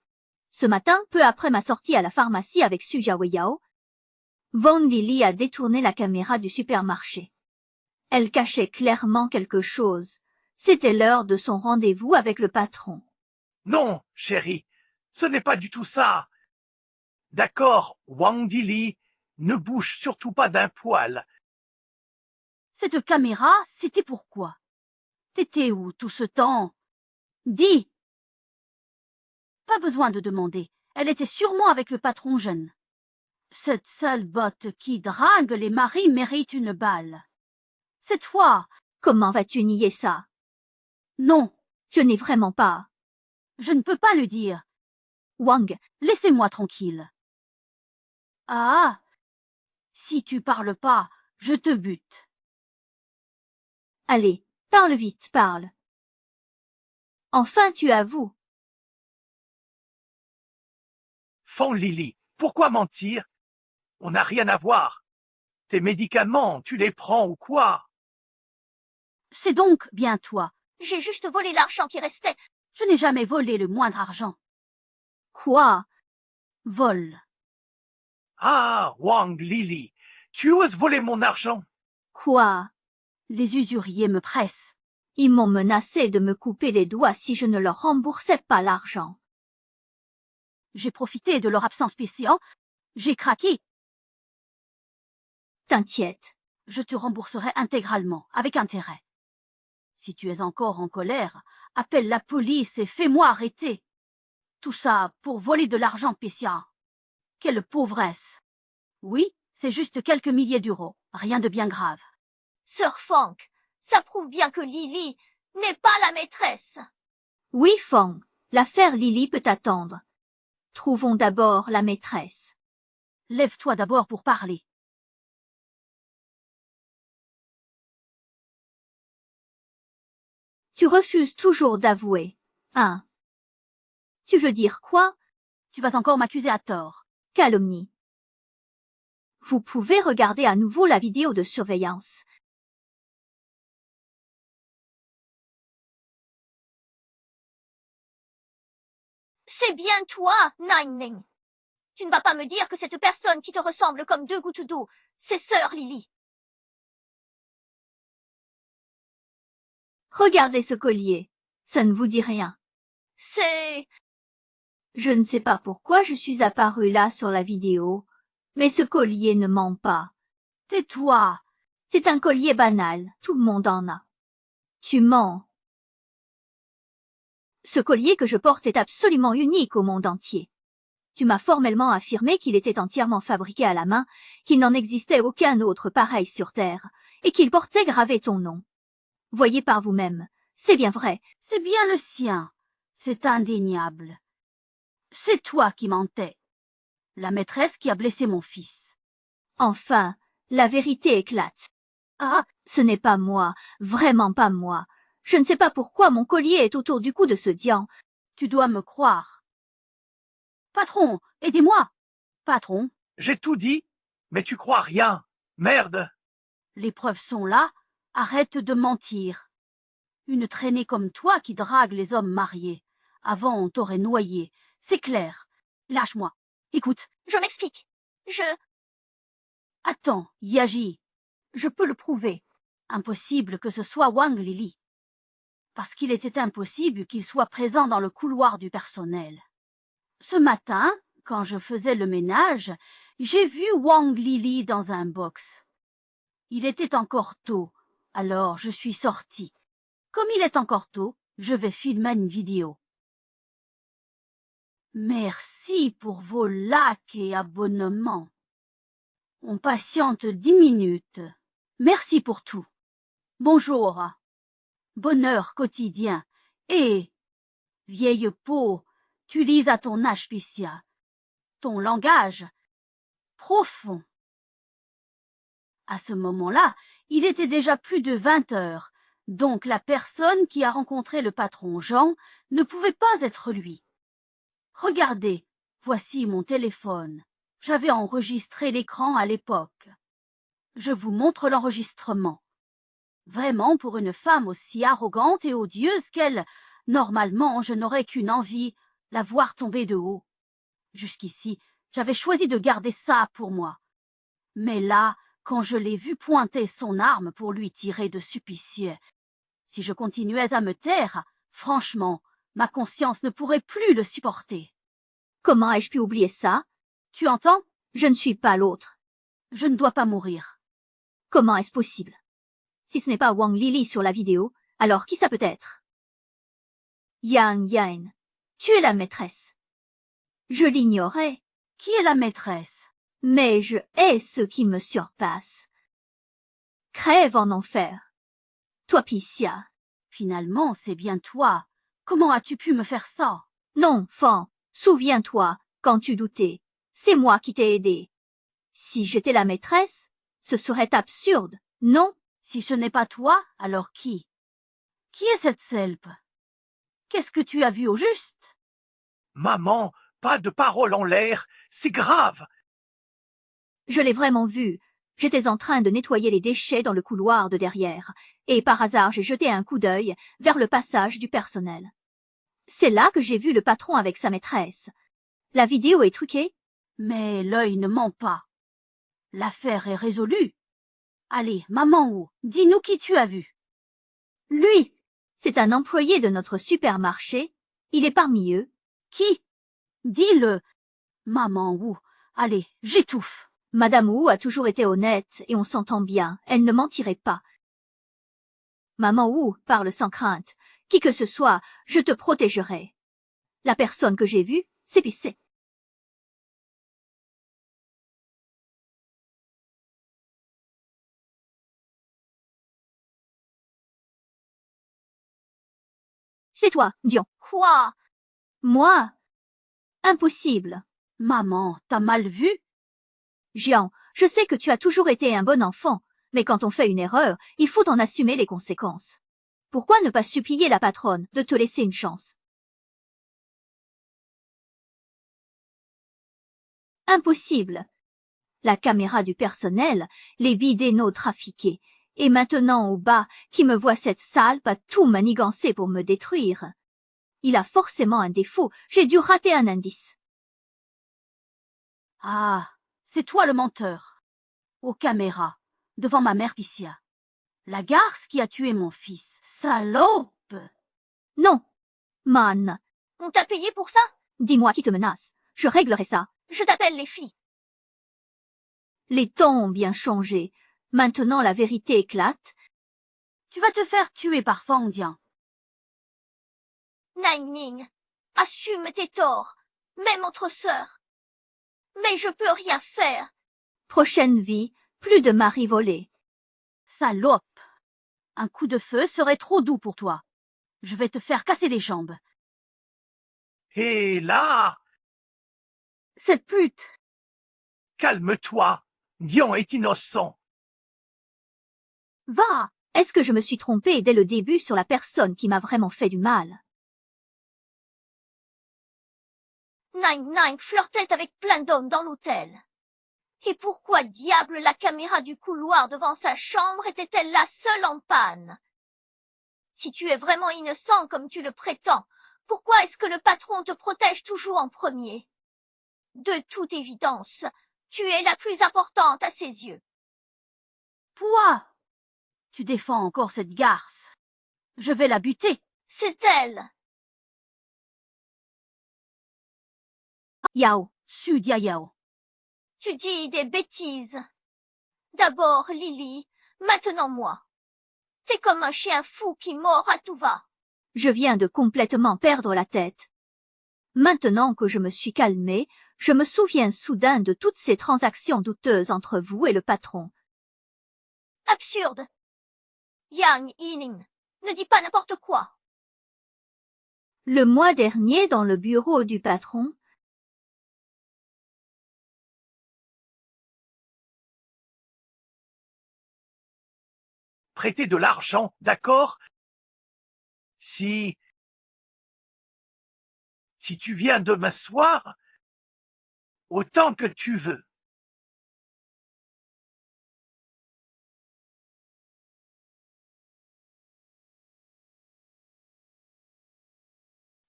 Ce matin, peu après ma sortie à la pharmacie avec Su Jiaoyao, Wang Lili a détourné la caméra du supermarché. Elle cachait clairement quelque chose. C'était l'heure de son rendez-vous avec le patron. Non, chérie, ce n'est pas du tout ça. D'accord, Wang Lili, ne bouge surtout pas d'un poil. Cette caméra, c'était pourquoi? T'étais où tout ce temps? Dis! Pas besoin de demander. Elle était sûrement avec le patron jeune. Cette sale botte qui drague les maris mérite une balle. Cette fois, Comment vas-tu nier ça? non, Je n'ai vraiment pas. je ne peux pas le dire. Wang, Laissez-moi tranquille. Ah, si tu parles pas, je te bute. allez, parle vite, parle. Enfin tu avoues. Fan Lili, pourquoi mentir? On n'a rien à voir. Tes médicaments, tu les prends ou quoi? C'est donc bien toi. J'ai juste volé l'argent qui restait. Je n'ai jamais volé le moindre argent. Quoi? Vol. Ah, Wang Lili, tu oses voler mon argent? Quoi? Les usuriers me pressent. Ils m'ont menacé de me couper les doigts si je ne leur remboursais pas l'argent. J'ai profité de leur absence spéciale. J'ai craqué. T'inquiète. Je te rembourserai intégralement, avec intérêt. Si tu es encore en colère, appelle la police et fais-moi arrêter. Tout ça pour voler de l'argent, Pessia. Quelle pauvresse. Oui, c'est juste quelques milliers d'euros, rien de bien grave. Sœur Fang, ça prouve bien que Lili n'est pas la maîtresse. Oui, Fang, l'affaire Lili peut attendre. Trouvons d'abord la maîtresse. Lève-toi d'abord pour parler. Tu refuses toujours d'avouer, hein? Tu veux dire quoi? Tu vas encore m'accuser à tort. Calomnie. Vous pouvez regarder à nouveau la vidéo de surveillance. C'est bien toi, Nining. Tu ne vas pas me dire que cette personne qui te ressemble comme deux gouttes d'eau, c'est sœur Lili. Regardez ce collier. Ça ne vous dit rien. C'est... Je ne sais pas pourquoi je suis apparue là sur la vidéo, mais ce collier ne ment pas. Tais-toi. C'est un collier banal, tout le monde en a. Tu mens. Ce collier que je porte est absolument unique au monde entier. Tu m'as formellement affirmé qu'il était entièrement fabriqué à la main, qu'il n'en existait aucun autre pareil sur Terre, et qu'il portait gravé ton nom. Voyez par vous-même, c'est bien vrai. C'est bien le sien. C'est indéniable. C'est toi qui mentais. La maîtresse qui a blessé mon fils. Enfin, la vérité éclate. Ah, Ce n'est pas moi, vraiment pas moi. Je ne sais pas pourquoi mon collier est autour du cou de ce dian. tu dois me croire. Patron, aidez-moi. Patron, J'ai tout dit, mais tu crois rien. Merde. les preuves sont là. Arrête de mentir. Une traînée comme toi qui drague les hommes mariés. Avant, on t'aurait noyé. C'est clair. Lâche-moi. Écoute. Je m'explique. Attends, Yaji. Je peux le prouver. Impossible que ce soit Wang Lili. Parce qu'il était impossible qu'il soit présent dans le couloir du personnel. Ce matin, quand je faisais le ménage, j'ai vu Wang Lili dans un box. Il était encore tôt, alors je suis sortie. Comme il est encore tôt, je vais filmer une vidéo. Merci pour vos likes et abonnements. On patiente 10 minutes. Merci pour tout. Bonjour. Bonheur quotidien. Et, vieille peau, tu lis à ton âge, Picia. Ton langage profond. À ce moment-là, il était déjà plus de 20 heures, donc la personne qui a rencontré le patron Jean ne pouvait pas être lui. Regardez, voici mon téléphone. J'avais enregistré l'écran à l'époque. Je vous montre l'enregistrement. Vraiment, pour une femme aussi arrogante et odieuse qu'elle, normalement, je n'aurais qu'une envie, la voir tomber de haut. Jusqu'ici, j'avais choisi de garder ça pour moi. Mais là, quand je l'ai vu pointer son arme pour lui tirer dessus, Pitié, si je continuais à me taire, franchement, ma conscience ne pourrait plus le supporter. Comment ai-je pu oublier ça? Tu entends? Je ne suis pas l'autre. Je ne dois pas mourir. Comment est-ce possible? Si ce n'est pas Wang Lili sur la vidéo, alors qui ça peut être? Yang Yan, tu es la maîtresse. Je l'ignorais, Qui est la maîtresse? mais je hais ceux qui me surpassent. Crève en enfer. Toi, Picia. Finalement, c'est bien toi. Comment as-tu pu me faire ça? Non, Fan, souviens-toi, quand tu doutais, c'est moi qui t'ai aidé. Si j'étais la maîtresse, ce serait absurde, non? Si ce n'est pas toi, alors qui? Qui est cette selpe? Qu'est-ce que tu as vu au juste? Maman, pas de paroles en l'air, c'est grave. Je l'ai vraiment vu. J'étais en train de nettoyer les déchets dans le couloir de derrière, et par hasard j'ai jeté un coup d'œil vers le passage du personnel. C'est là que j'ai vu le patron avec sa maîtresse. La vidéo est truquée? Mais l'œil ne ment pas. L'affaire est résolue. Allez, maman Wu, dis-nous qui tu as vu. Lui, c'est un employé de notre supermarché. Il est parmi eux. Qui? Dis-le. Maman Wu, allez, j'étouffe. Madame Wu a toujours été honnête et on s'entend bien. Elle ne mentirait pas. Maman Wu parle sans crainte. Qui que ce soit, je te protégerai. La personne que j'ai vue, c'est Pissé. C'est toi, Dion. Quoi? Moi? Impossible. Maman, t'as mal vu? Jian, je sais que tu as toujours été un bon enfant, mais quand on fait une erreur, il faut en assumer les conséquences. Pourquoi ne pas supplier la patronne de te laisser une chance? Impossible. La caméra du personnel, les vidéos trafiquées, et maintenant au bas, qui me voit cette salpe a tout manigancé pour me détruire. Il a forcément un défaut, j'ai dû rater un indice. Ah, c'est toi le menteur. Aux caméras, devant ma mère Picia. La garce qui a tué mon fils. Salope! Non. Man. On t'a payé pour ça? Dis-moi qui te menace. Je réglerai ça. Je t'appelle les filles. Les temps ont bien changé. Maintenant la vérité éclate. Tu vas te faire tuer par Fang Jian. Nanning, assume tes torts, même entre sœurs. Mais je peux rien faire. Prochaine vie, plus de maris volés. Salope! Un coup de feu serait trop doux pour toi. Je vais te faire casser les jambes. Hé, là! Cette pute! Calme-toi. Dion est innocent. Va! Est-ce que je me suis trompée dès le début sur la personne qui m'a vraiment fait du mal? Nang flirtait avec plein d'hommes dans l'hôtel. Et pourquoi diable la caméra du couloir devant sa chambre était-elle la seule en panne? Si tu es vraiment innocent comme tu le prétends, pourquoi est-ce que le patron te protège toujours en premier? De toute évidence, tu es la plus importante à ses yeux. Toi! Tu défends encore cette garce. Je vais la buter. C'est elle. Yao. Su Dia Yao. Tu dis des bêtises. D'abord Lily, maintenant moi. T'es comme un chien fou qui mord à tout va. Je viens de complètement perdre la tête. Maintenant que je me suis calmée, je me souviens soudain de toutes ces transactions douteuses entre vous et le patron. Absurde. Yang Yining, ne dis pas n'importe quoi. Le mois dernier, dans le bureau du patron, Prêter de l'argent, d'accord? Si tu viens demain soir, autant que tu veux.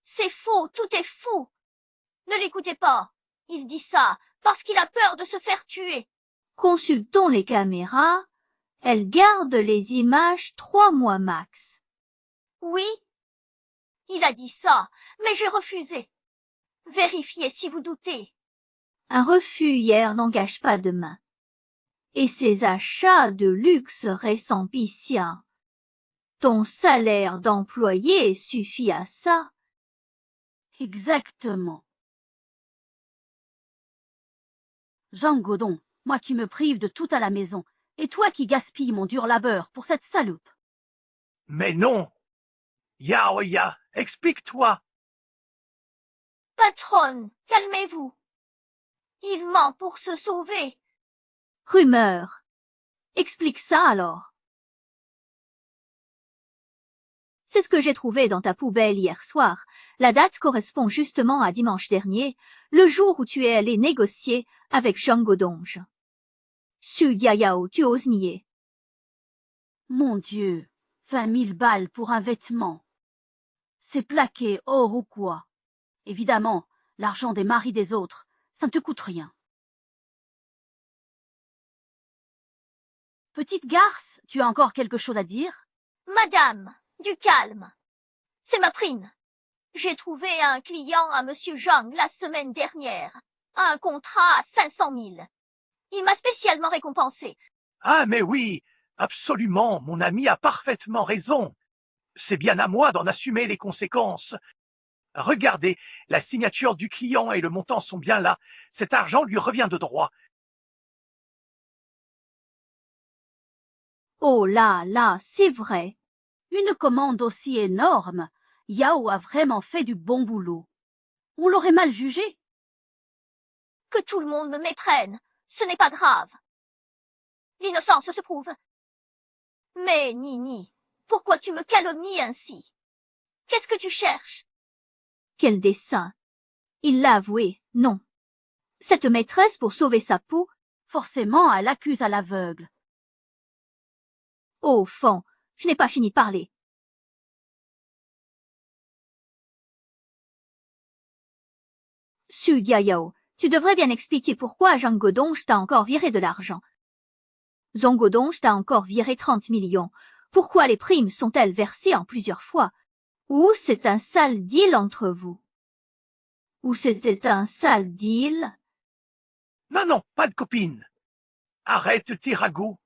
C'est faux, tout est fou. Ne l'écoutez pas. Il dit ça parce qu'il a peur de se faire tuer. consultons les caméras. Elle garde les images 3 mois max. Oui, il a dit ça, mais j'ai refusé. Vérifiez si vous doutez. Un refus hier n'engage pas demain. Et ces achats de luxe récents pisciens. Ton salaire d'employé suffit à ça. Exactement. Jean Godon, moi qui me prive de tout à la maison, et toi qui gaspilles mon dur labeur pour cette salope. Mais non. Yaoya, explique-toi. Patronne, calmez-vous. Il ment pour se sauver. Rumeur. Explique ça alors. C'est ce que j'ai trouvé dans ta poubelle hier soir. La date correspond justement à dimanche dernier, le jour où tu es allé négocier avec Jean Godonge. Su Diayao, tu oses nier. Mon Dieu, 20 000 balles pour un vêtement. C'est plaqué or ou quoi? Évidemment, l'argent des maris des autres, ça ne te coûte rien. Petite garce, tu as encore quelque chose à dire? Madame, du calme. C'est ma prime. J'ai trouvé un client à Monsieur Zhang la semaine dernière. Un contrat à 500 000. Il m'a spécialement récompensé. Ah, mais oui, absolument, mon ami a parfaitement raison. C'est bien à moi d'en assumer les conséquences. Regardez, la signature du client et le montant sont bien là. Cet argent lui revient de droit. Oh là là, c'est vrai. Une commande aussi énorme. Yao a vraiment fait du bon boulot. On l'aurait mal jugé. Que tout le monde me méprenne, ce n'est pas grave. L'innocence se prouve. Mais Nini, pourquoi tu me calomnies ainsi? Qu'est-ce que tu cherches? Quel dessein. Il l'a avoué, non. Cette maîtresse, pour sauver sa peau, Forcément, elle accuse à l'aveugle. au fond, je n'ai pas fini de parler. Su Diayao, tu devrais bien expliquer pourquoi Zhang Godonge t'a encore viré de l'argent. Zhang Godonge t'a encore viré 30 millions. Pourquoi les primes sont-elles versées en plusieurs fois? Ou c'est un sale deal entre vous. Ou c'était un sale deal. Non, non, pas de copine. Arrête tes ragots.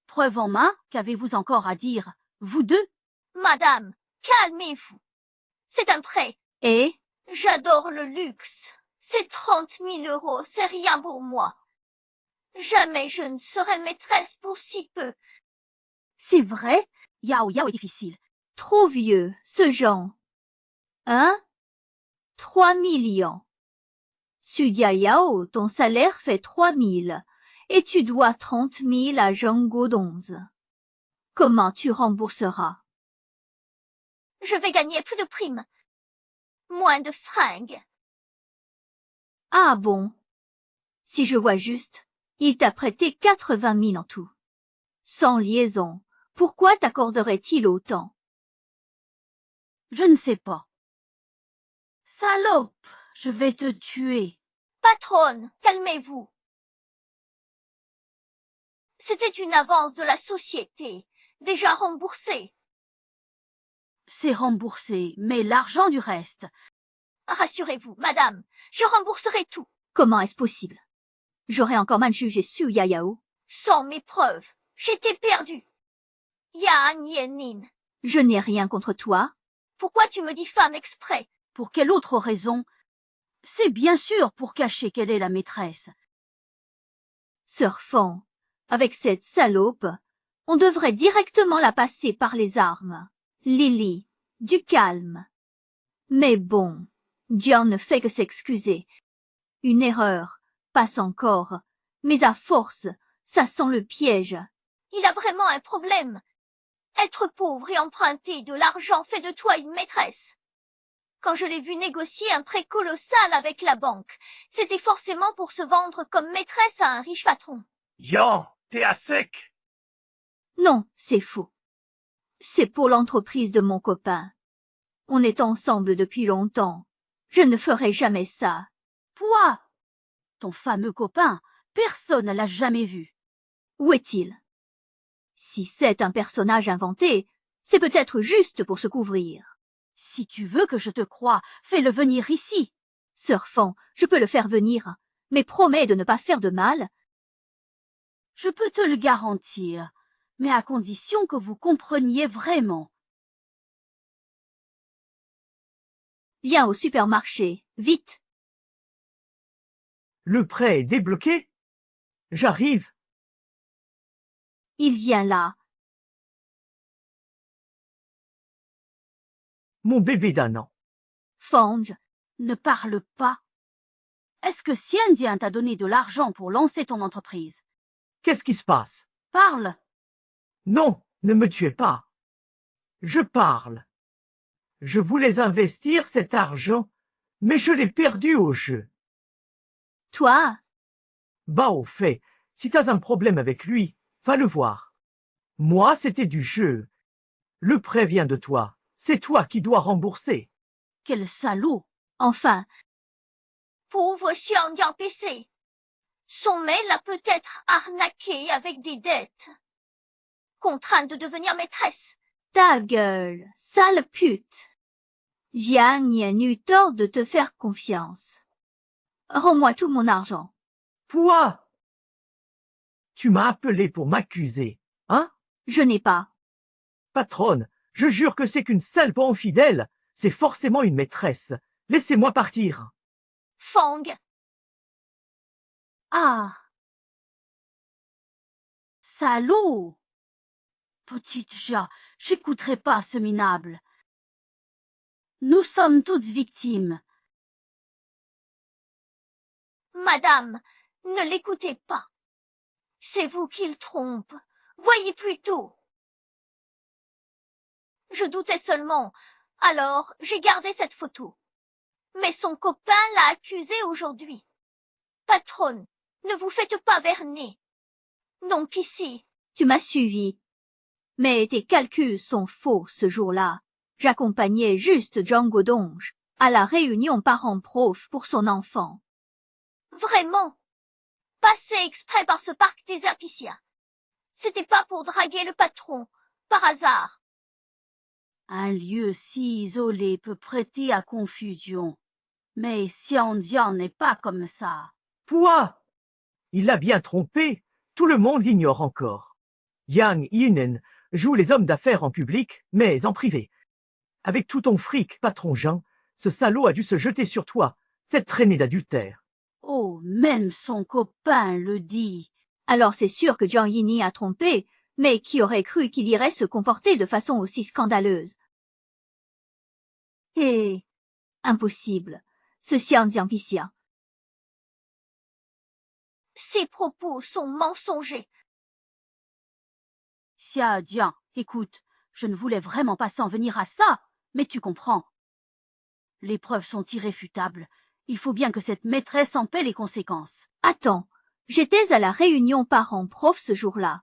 Preuve en main, qu'avez-vous encore à dire, vous deux? Madame, calmez-vous. C'est un prêt. Et J'adore le luxe. Ces 30 000 €, c'est rien pour moi. Jamais je ne serai maîtresse pour si peu. C'est vrai, Yao Yao est difficile. trop vieux, ce genre. Hein? 3 millions. Sudia Yao, ton salaire fait 3 000 et tu dois 30 000 à Django 11. Comment tu rembourseras? Je vais gagner plus de primes. Moins de fringues. Ah bon? Si je vois juste, il t'a prêté 80 000 en tout. Sans liaison, pourquoi t'accorderait-il autant? Je ne sais pas. Salope, je vais te tuer. Patronne, calmez-vous. C'était une avance de la société, déjà remboursée. C'est remboursé, mais l'argent du reste. Rassurez-vous, madame, je rembourserai tout. Comment est-ce possible? J'aurais encore mal jugé Suya Yao. Sans mes preuves, j'étais perdue. Yan Yenin, Je n'ai rien contre toi. pourquoi tu me dis femme exprès? Pour quelle autre raison? C'est bien sûr pour cacher qu'elle est la maîtresse. Sœur Fan, avec cette salope, on devrait directement la passer par les armes. Lily, du calme. Mais bon, John ne fait que s'excuser. Une erreur, passe encore, mais à force, ça sent le piège. Il a vraiment un problème. Être pauvre et emprunter de l'argent fait de toi une maîtresse. Quand je l'ai vu négocier un prêt colossal avec la banque, c'était forcément pour se vendre comme maîtresse à un riche patron. Yan, t'es à sec. Non, c'est faux. C'est pour l'entreprise de mon copain. On est ensemble depuis longtemps. Je ne ferai jamais ça. Toi, ton fameux copain, personne ne l'a jamais vu. Où est-il? Si c'est un personnage inventé, c'est peut-être juste pour se couvrir. Si tu veux que je te croie, fais-le venir ici. Sœur Fan, je peux le faire venir, mais promets de ne pas faire de mal. Je peux te le garantir, mais à condition que vous compreniez vraiment. Viens au supermarché, vite. Le prêt est débloqué? J'arrive. Il vient là. Mon bébé d'un an. Fange, Ne parle pas. Est-ce que Xiandian t'a donné de l'argent pour lancer ton entreprise? Qu'est-ce qui se passe? Parle. Non, ne me tuez pas. Je parle. Je voulais investir cet argent, mais je l'ai perdu au jeu. toi, Bah au fait, si t'as un problème avec lui, va le voir. Moi, c'était du jeu. Le prêt vient de toi. C'est toi qui dois rembourser. Quel salaud. enfin, Pauvre Xiandian PC. Son mail l'a peut-être arnaqué avec des dettes. Contrainte de devenir maîtresse. ta gueule, sale pute. Jiang Yan eut tort de te faire confiance. Rends-moi tout mon argent. Toi! Tu m'as appelé pour m'accuser, hein? Je n'ai pas. Patronne, je jure que c'est qu'une sale bonne fidèle. C'est forcément une maîtresse. Laissez-moi partir. Fang, Ah. Salaud. Petite Jia, j'écouterai pas ce minable. Nous sommes toutes victimes. madame, ne l'écoutez pas. C'est vous qu'il trompe. Voyez plutôt. Je doutais seulement, alors j'ai gardé cette photo. Mais son copain l'a accusé aujourd'hui. Patronne, ne vous faites pas berner. Donc ici, Tu m'as suivi. Mais tes calculs sont faux ce jour-là. J'accompagnais juste Django Donge à la réunion parents-prof pour son enfant. vraiment, passez exprès par ce parc des Apiciens. C'était pas pour draguer le patron, par hasard. Un lieu si isolé peut prêter à confusion. Mais Xianjiang n'est pas comme ça. Quoi? Il l'a bien trompé. Tout le monde l'ignore encore. Yang Yunen joue les hommes d'affaires en public, mais en privé. Avec tout ton fric, patron Jean, ce salaud a dû se jeter sur toi, cette traînée d'adultère. Oh, même son copain le dit. Alors c'est sûr que Jiang Yini a trompé, mais qui aurait cru qu'il irait se comporter de façon aussi scandaleuse? Eh, impossible. Ce Xianjiang Pixia. Ces propos sont mensongers. Xiajiang, écoute, je ne voulais vraiment pas s'en venir à ça, mais tu comprends. Les preuves sont irréfutables. Il faut bien que cette maîtresse en paie les conséquences. Attends, j'étais à la réunion parents-prof ce jour-là.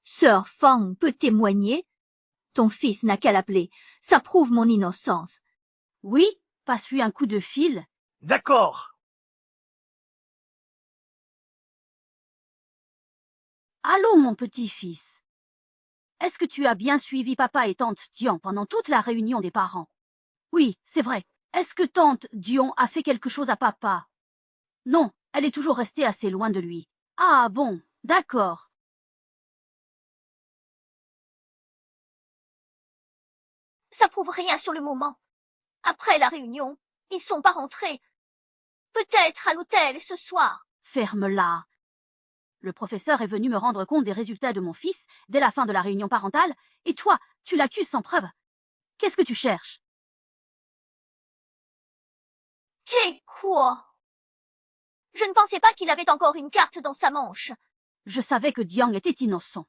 Sœur Fang peut témoigner? Ton fils n'a qu'à l'appeler. Ça prouve mon innocence. Oui, passe-lui un coup de fil. D'accord. Allô, mon petit-fils. Est-ce que tu as bien suivi papa et tante Dion pendant toute la réunion des parents? Oui, c'est vrai. Est-ce que tante Dion a fait quelque chose à papa? Non, elle est toujours restée assez loin de lui. Ah bon, d'accord. Ça prouve rien sur le moment. Après la réunion, ils sont pas rentrés. Peut-être à l'hôtel ce soir. Ferme-la. Le professeur est venu me rendre compte des résultats de mon fils dès la fin de la réunion parentale, et toi, tu l'accuses sans preuve. Qu'est-ce que tu cherches? Qu'est quoi? Je ne pensais pas qu'il avait encore une carte dans sa manche. Je savais que Jiang était innocent.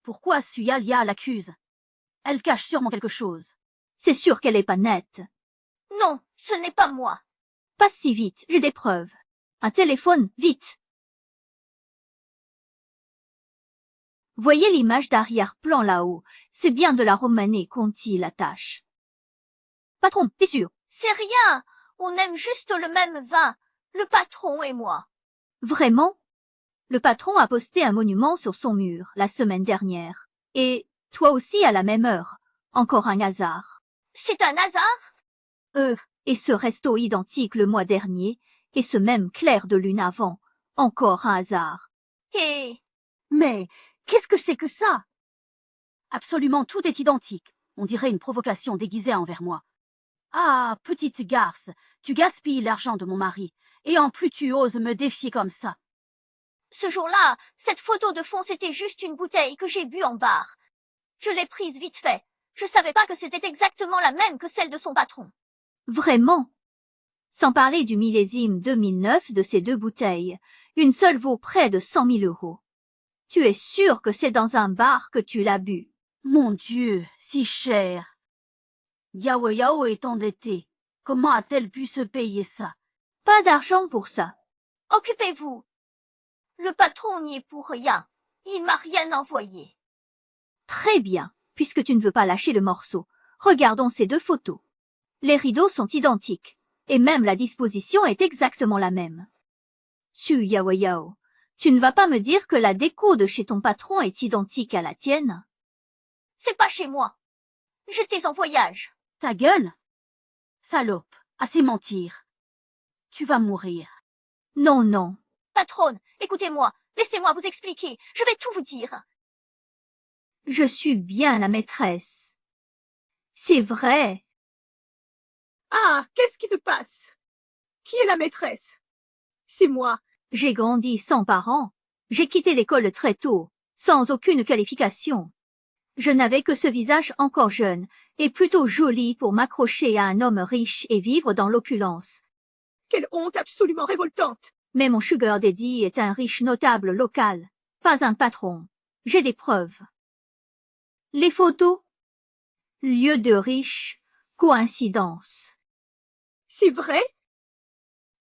Pourquoi Suyalia l'accuse? Elle cache sûrement quelque chose. C'est sûr qu'elle est pas nette. Non, ce n'est pas moi. Pas si vite, j'ai des preuves. Un téléphone, vite. Voyez l'image d'arrière-plan là-haut. C'est bien de la romanée qu'ont-ils la tâche. Patron, t'es sûr? C'est rien. On aime juste le même vin, le patron et moi. Vraiment? Le patron a posté un monument sur son mur la semaine dernière. Et toi aussi à la même heure. Encore un hasard. C'est un hasard? Et ce resto identique le mois dernier, et ce même clair de lune avant. Encore un hasard. Et... Mais qu'est-ce que c'est que ça? Absolument tout est identique. On dirait une provocation déguisée envers moi. Ah, petite garce, tu gaspilles l'argent de mon mari, et en plus tu oses me défier comme ça. Ce jour-là, cette photo de fond c'était juste une bouteille que j'ai bu en bar. Je l'ai prise vite fait. Je savais pas que c'était exactement la même que celle de son patron. Vraiment? Sans parler du millésime 2009 de ces deux bouteilles, une seule vaut près de 100 000 €. Tu es sûr que c'est dans un bar que tu l'as bu? Mon Dieu, si cher. Yao est endettée. Comment a-t-elle pu se payer ça? Pas d'argent pour ça. Occupez-vous. Le patron n'y est pour rien. Il m'a rien envoyé. Très bien, puisque tu ne veux pas lâcher le morceau. Regardons ces deux photos. Les rideaux sont identiques, et même la disposition est exactement la même. Su Yao, tu ne vas pas me dire que la déco de chez ton patron est identique à la tienne? C'est pas chez moi. J'étais en voyage. Ta gueule? Salope, assez mentir. Tu vas mourir. Non, non. Patronne, écoutez-moi, laissez-moi vous expliquer, je vais tout vous dire. Je suis bien la maîtresse. C'est vrai. Ah, qu'est-ce qui se passe? Qui est la maîtresse? C'est moi. J'ai grandi sans parents. J'ai quitté l'école très tôt, sans aucune qualification. Je n'avais que ce visage encore jeune et plutôt joli pour m'accrocher à un homme riche et vivre dans l'opulence. Quelle honte absolument révoltante! Mais mon sugar daddy est un riche notable local, pas un patron. J'ai des preuves. Les photos? Lieu de riche, coïncidence. C'est vrai?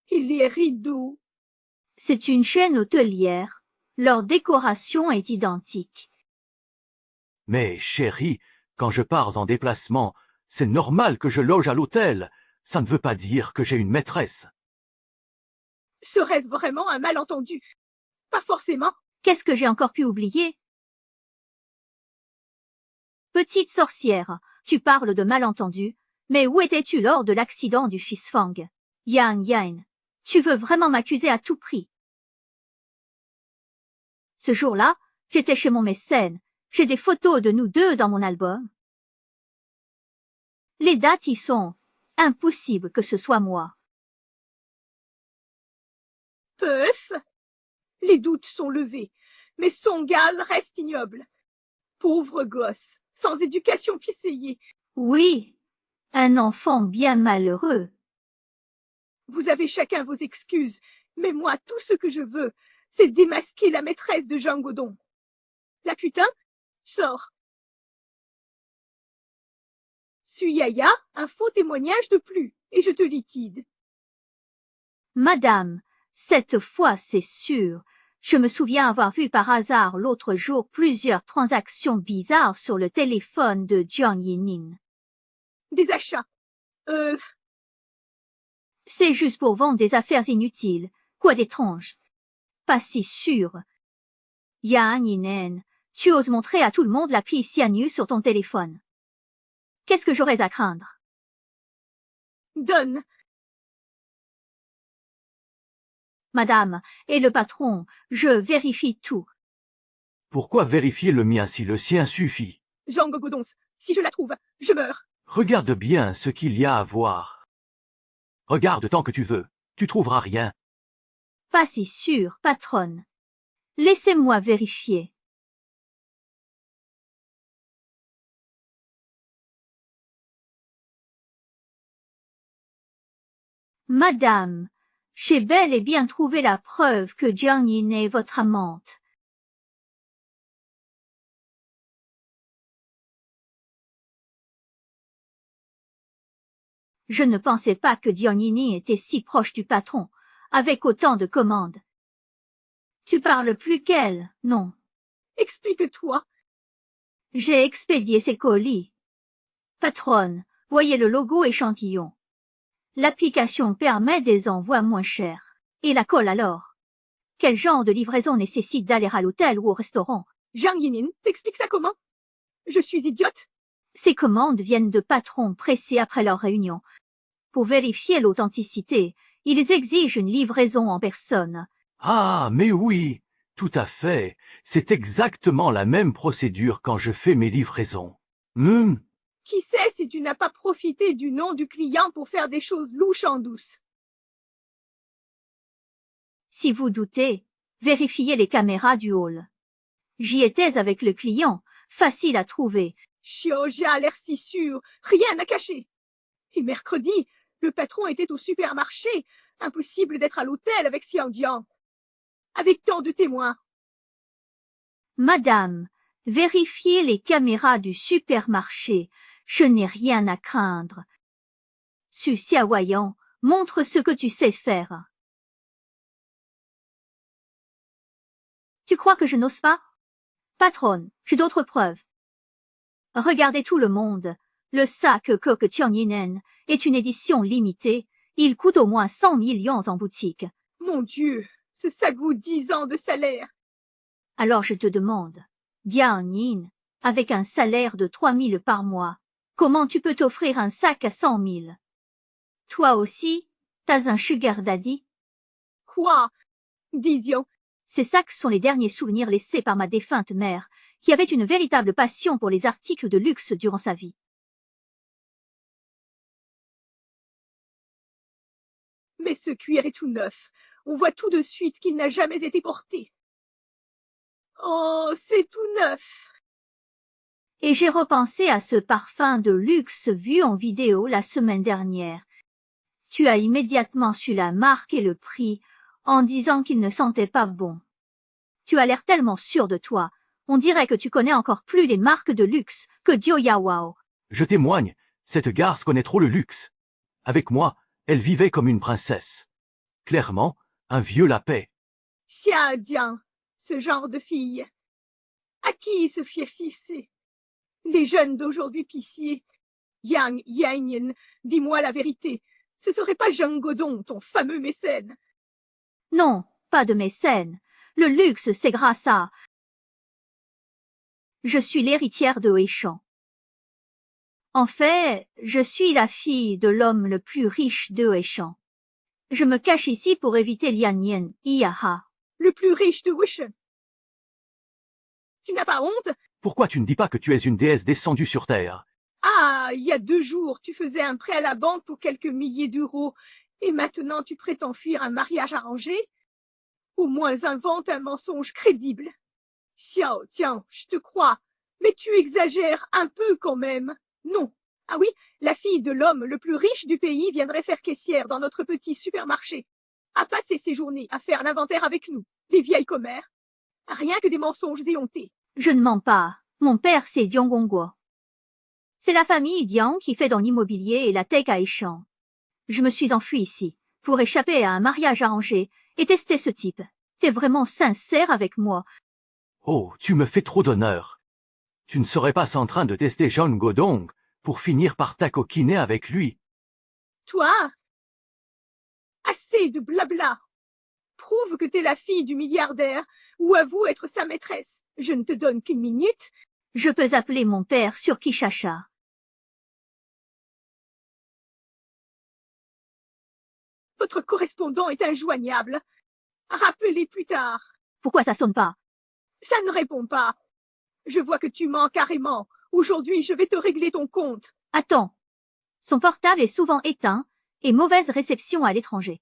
Et les rideaux? C'est une chaîne hôtelière. Leur décoration est identique. Mais chérie, quand je pars en déplacement, c'est normal que je loge à l'hôtel. Ça ne veut pas dire que j'ai une maîtresse. Serait-ce vraiment un malentendu? Pas forcément. Qu'est-ce que j'ai encore pu oublier? Petite sorcière, Tu parles de malentendu, mais où étais-tu lors de l'accident du fils Fang? Yang Yan, tu veux vraiment m'accuser à tout prix? Ce jour-là, j'étais chez mon mécène. J'ai des photos de nous deux dans mon album. Les dates y sont. Impossible que ce soit moi. Peuf! Les doutes sont levés, mais Songal reste ignoble. Pauvre gosse, sans éducation pissayée. Oui, un enfant bien malheureux. Vous avez chacun vos excuses, mais moi, tout ce que je veux, c'est démasquer la maîtresse de Jean Godon. La putain, sors. Suyaya, un faux témoignage de plus, et je te liquide. Madame, cette fois c'est sûr. Je me souviens avoir vu par hasard l'autre jour plusieurs transactions bizarres sur le téléphone de Jiang Yinin. Des achats. C'est juste pour vendre des affaires inutiles. Quoi d'étrange? Pas si sûr. Yang Yinen, tu oses montrer à tout le monde l'appli Xianyu sur ton téléphone. Qu'est-ce que j'aurais à craindre? Donne. Madame, et le patron, je vérifie tout. Pourquoi vérifier le mien si le sien suffit? Jean Godons, si je la trouve, je meurs. Regarde bien ce qu'il y a à voir. Regarde tant que tu veux, tu trouveras rien. Pas si sûr, patronne. Laissez-moi vérifier. Madame, j'ai bel et bien trouvé la preuve que Jiang Yin est votre amante. Je ne pensais pas que Jiang Yin était si proche du patron, avec autant de commandes. Tu parles plus qu'elle, non? Explique-toi. J'ai expédié ses colis. Patronne, voyez le logo échantillon. L'application permet des envois moins chers. Et la colle alors? Quel genre de livraison nécessite d'aller à l'hôtel ou au restaurant? Jiang Yinin, t'expliques ça comment? Je suis idiote? Ces commandes viennent de patrons pressés après leur réunion. Pour vérifier l'authenticité, ils exigent une livraison en personne. Ah, mais oui, tout à fait. C'est exactement la même procédure quand je fais mes livraisons. Qui sait si tu n'as pas profité du nom du client pour faire des choses louches en douce? Si vous doutez, vérifiez les caméras du hall. J'y étais avec le client, facile à trouver. Xiaojia a l'air si sûr, rien à cacher. Et mercredi, le patron était au supermarché, impossible d'être à l'hôtel avec Xiaojian. Avec tant de témoins. Madame, vérifiez les caméras du supermarché. Je n'ai rien à craindre. Su Xiaoyan, montre ce que tu sais faire. Tu crois que je n'ose pas? Patronne, j'ai d'autres preuves. Regardez tout le monde. Le sac Coq Tian Yinen est une édition limitée. Il coûte au moins 100 millions en boutique. Mon Dieu, ce sac vaut 10 ans de salaire. Alors je te demande, Jiang Yin, avec un salaire de 3 000 par mois, comment tu peux t'offrir un sac à 100 000? Toi aussi, t'as un sugar daddy? Quoi? Disions. Ces sacs sont les derniers souvenirs laissés par ma défunte mère, qui avait une véritable passion pour les articles de luxe durant sa vie. Mais ce cuir est tout neuf. On voit tout de suite qu'il n'a jamais été porté. Oh, c'est tout neuf. Et j'ai repensé à ce parfum de luxe vu en vidéo la semaine dernière. Tu as immédiatement su la marque et le prix en disant qu'il ne sentait pas bon. Tu as l'air tellement sûr de toi. On dirait que tu connais encore plus les marques de luxe que Jiu Yawao. Je témoigne, cette garce connaît trop le luxe. Avec moi, elle vivait comme une princesse. Clairement, un vieux la paix. Xiaodian, ce genre de fille. À qui se fier-ci? Les jeunes d'aujourd'hui pitié. Yang Yanyin, dis-moi la vérité. Ce serait pas Jean Godon, ton fameux mécène? Non, pas de mécène. Le luxe, c'est grâce à... Je suis l'héritière de Weishan. En fait, je suis la fille de l'homme le plus riche de Weishan. Je me cache ici pour éviter Lian Yen, Iyaha. Le plus riche de Wushen. Tu n'as pas honte? Pourquoi tu ne dis pas que tu es une déesse descendue sur Terre? Ah, il y a 2 jours, tu faisais un prêt à la banque pour quelques milliers d'euros, et maintenant tu prétends fuir un mariage arrangé? Au moins invente un mensonge crédible. Xiao, tiens, je te crois, mais tu exagères un peu quand même. Non. Ah oui, la fille de l'homme le plus riche du pays viendrait faire caissière dans notre petit supermarché, à passer ses journées à faire l'inventaire avec nous, les vieilles commères. Rien que des mensonges éhontés. Je ne mens pas. Mon père, c'est Dian Gongguo. C'est la famille Dian qui fait dans l'immobilier et la tech à Échamps. Je me suis enfuie ici pour échapper à un mariage arrangé et tester ce type. T'es vraiment sincère avec moi? Oh, tu me fais trop d'honneur. Tu ne serais pas en train de tester Jean Godong pour finir par t'acoquiner avec lui? Toi? Assez de blabla. Prouve que t'es la fille du milliardaire ou avoue être sa maîtresse. Je ne te donne qu'une minute. Je peux appeler mon père sur Kishacha. Votre correspondant est injoignable. Rappelez plus tard. Pourquoi ça sonne pas? Ça ne répond pas. Je vois que tu mens carrément. Aujourd'hui, je vais te régler ton compte. Attends. Son portable est souvent éteint et mauvaise réception à l'étranger.